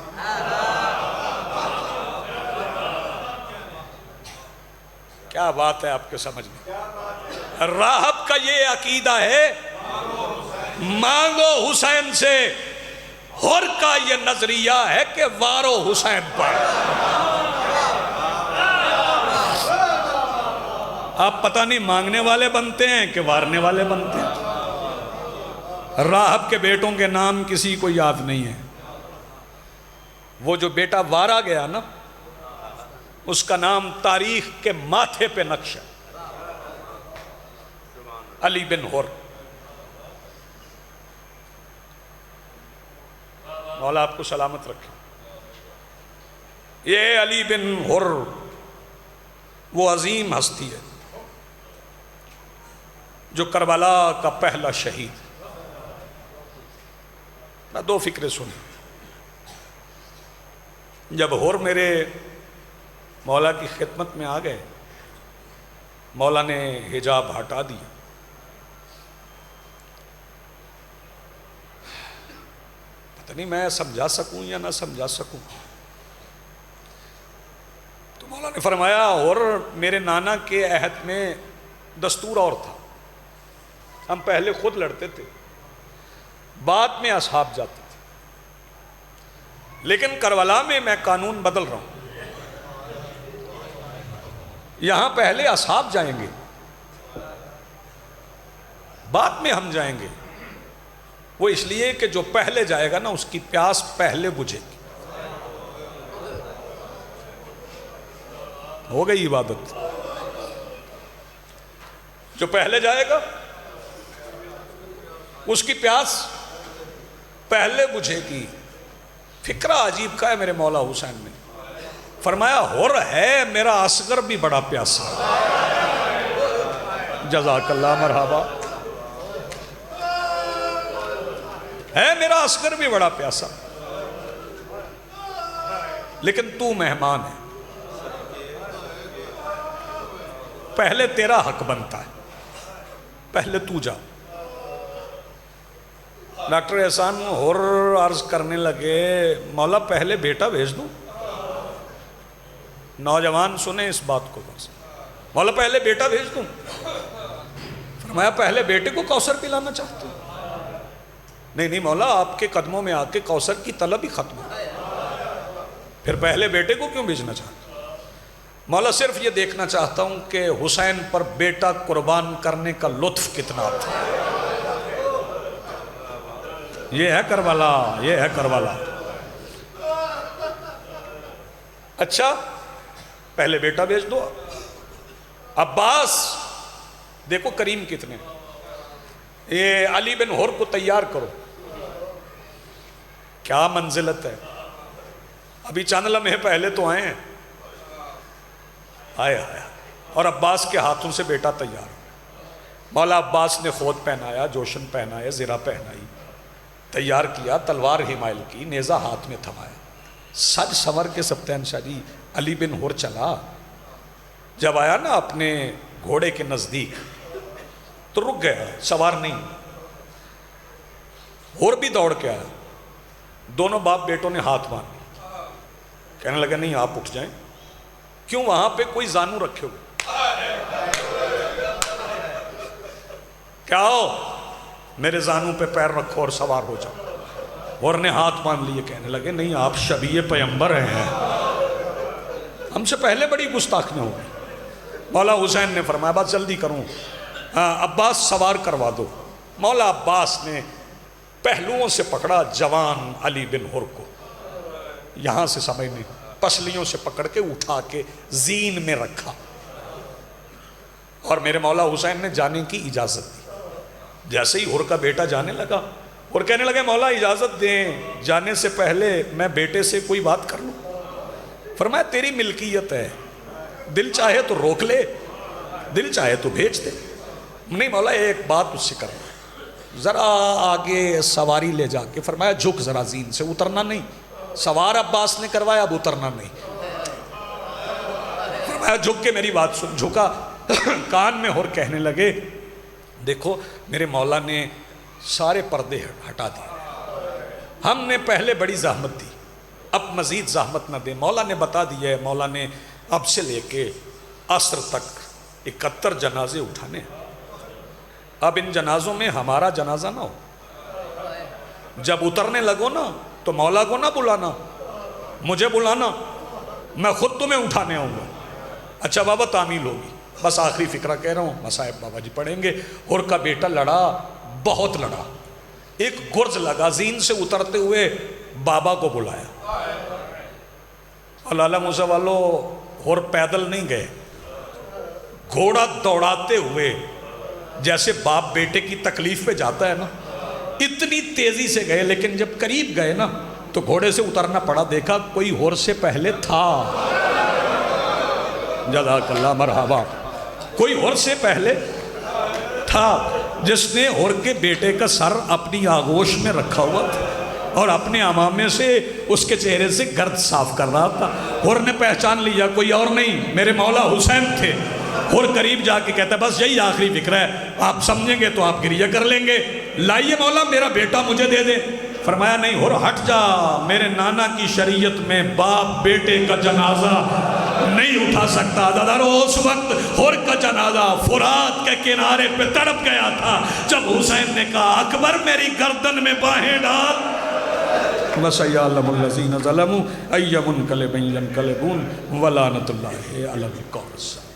کیا بات ہے آپ کے سمجھ میں؟ راہب کا یہ عقیدہ ہے مانگو حسین سے، ہر کا یہ نظریہ ہے کہ وارو حسین پر۔ آپ پتہ نہیں مانگنے والے بنتے ہیں کہ وارنے والے بنتے ہیں۔ راہب کے بیٹوں کے نام کسی کو یاد نہیں ہے، وہ جو بیٹا وارا گیا نا اس کا نام تاریخ کے ماتھے پہ نقش ہے، علی بن ہر۔ مولا آپ کو سلامت رکھے۔ یہ علی بن ہر وہ عظیم ہستی ہے، جو کربلا کا پہلا شہید. میں دو فکریں سنیں. جب ہور میرے مولا کی خدمت میں آ گئے، مولا نے حجاب ہٹا دیا. پتہ نہیں میں سمجھا سکوں یا نہ سمجھا سکوں. تو مولا نے فرمایا اور میرے نانا کے عہد میں دستور اور تھا. ہم پہلے خود لڑتے تھے، بعد میں اصحاب جاتے تھے. لیکن کربلا میں میں قانون بدل رہا ہوں. یہاں پہلے اصحاب جائیں گے، بعد میں ہم جائیں گے. وہ اس لیے کہ جو پہلے جائے گا نا اس کی پیاس پہلے بجھے گی. ہو گئی عبادت. جو پہلے جائے گا اس کی پیاس پہلے بجھے گی. فکرہ عجیب کا ہے میرے مولا حسین نے. فرمایا ہور ہے میرا اصغر بھی بڑا پیاسا. جزاک اللہ مرحبا. ہے میرا اصغر بھی بڑا پیاسا، لیکن تو مہمان ہے، پہلے تیرا حق بنتا ہے، پہلے تو جا. ڈاکٹر احسان اور عرض کرنے لگے مولا پہلے بیٹا بھیج دوں. نوجوان سنیں اس بات کو بس. مولا پہلے بیٹا بھیج دوں. فرمایا پہلے بیٹے کو کوثر پلانا چاہتے ہوں؟ نہیں مولا آپ کے قدموں میں آ کے کوثر کی طلب ہی ختم ہو. پھر پہلے بیٹے کو کیوں بھیجنا چاہتے؟ مولا صرف یہ دیکھنا چاہتا ہوں کہ حسین پر بیٹا قربان کرنے کا لطف کتنا تھا. یہ ہے کربلا، یہ ہے کربلا. اچھا پہلے بیٹا بھیج دو. عباس دیکھو کریم کتنے. یہ علی بن ہور کو تیار کرو. کیا منزلت ہے. ابھی چند لمحے پہلے تو آئے ہیں. آیا اور عباس کے ہاتھوں سے بیٹا تیار. مولا عباس نے خود پہنایا، جوشن پہنایا، زرہ پہنائی، تیار کیا، تلوار حمائل کی، نیزہ ہاتھ میں تھمایا. سج سور کے سبتین شاہ جی علی بن ہور چلا. جب آیا نا اپنے گھوڑے کے نزدیک تو رک گیا، سوار نہیں. ہور بھی دوڑ کے آیا. دونوں باپ بیٹوں نے ہاتھ باندھے. کہنے لگا نہیں آپ اٹھ جائیں. کیوں؟ وہاں پہ کوئی زانو رکھے ہوئے. کیا ہو؟ میرے زانو پہ پیر رکھو اور سوار ہو جاؤ. اور نے ہاتھ باندھ لیے. کہنے لگے نہیں آپ شبیہ پیغمبر ہیں، ہم سے پہلے بڑی گستاخیاں ہو گئی. مولا حسین نے فرمایا بات جلدی کروں، عباس سوار کروا دو. مولا عباس نے پہلوؤں سے پکڑا جوان علی بن ہور کو. یہاں سے سمجھ نہیں، پسلیوں سے پکڑ کے اٹھا کے زین میں رکھا. اور میرے مولا حسین نے جانے کی اجازت دی. جیسے ہی ہور کا بیٹا جانے لگا اور کہنے لگے مولا اجازت دیں، جانے سے پہلے میں بیٹے سے کوئی بات کر لوں. فرمایا تیری ملکیت ہے، دل چاہے تو روک لے، دل چاہے تو بھیج دے. نہیں مولا ایک بات اس سے کرنا. ذرا آگے سواری لے جا کے فرمایا جھک ذرا زین سے، اترنا نہیں. سوار عباس نے کروایا، اب اترنا نہیں. فرمایا جھک کے میری بات سن. جھکا. کان میں ہور کہنے لگے دیکھو میرے مولا نے سارے پردے ہٹا دیے، ہم نے پہلے بڑی زحمت دی، اب مزید زحمت نہ دیں. مولا نے بتا دیا ہے، مولا نے اب سے لے کے عصر تک 71 جنازے اٹھانے. اب ان جنازوں میں ہمارا جنازہ نہ ہو. جب اترنے لگو نا تو مولا کو نہ بلانا، مجھے بلانا، میں خود تمہیں اٹھانے آؤں گا. اچھا بابا تعمیل ہوگی. بس آخری فکرہ کہہ رہا ہوں، مصائب بابا جی پڑھیں گے. اور کا بیٹا لڑا، بہت لڑا. ایک گرز لگا، زین سے اترتے ہوئے بابا کو بلایا. اللہ موسیٰ والو اور پیدل نہیں گئے، گھوڑا دوڑاتے ہوئے جیسے باپ بیٹے کی تکلیف پہ جاتا ہے نا، اتنی تیزی سے گئے. لیکن جب قریب گئے نا تو گھوڑے سے اترنا پڑا. دیکھا کوئی اور سے پہلے تھا. جزاک اللہ مرحبا. کوئی اور سے پہلے تھا جس نے ہور کے بیٹے کا سر اپنی آغوش میں رکھا ہوا تھا اور اپنے امامے سے اس کے چہرے سے گرد صاف کر رہا تھا. ہور نے پہچان لیا کوئی اور نہیں میرے مولا حسین تھے. ہور قریب جا کے کہتا ہے بس یہی آخری فکر ہے, آپ سمجھیں گے تو آپ گریہ کر لیں گے, لائیے مولا میرا بیٹا مجھے دے دے. فرمایا نہیں ہور ہٹ جا, میرے نانا کی شریعت میں باپ بیٹے کا جنازہ نہیں اٹھا سکتا. دادارو اس وقت ہور کا جنازہ فرات کے کنارے پہ تڑپ گیا تھا جب حسین نے کہا اکبر میری گردن میں باہیں ڈال. وَسَيَعْلَمُ الَّذِينَ ظَلَمُوا أَيَّ مُنْقَلِبٍ يَنْقَلِبُونَ وَلَعنَةُ اللَّهِ عَلَى الْقَوْمِ الظَّالِمِينَ.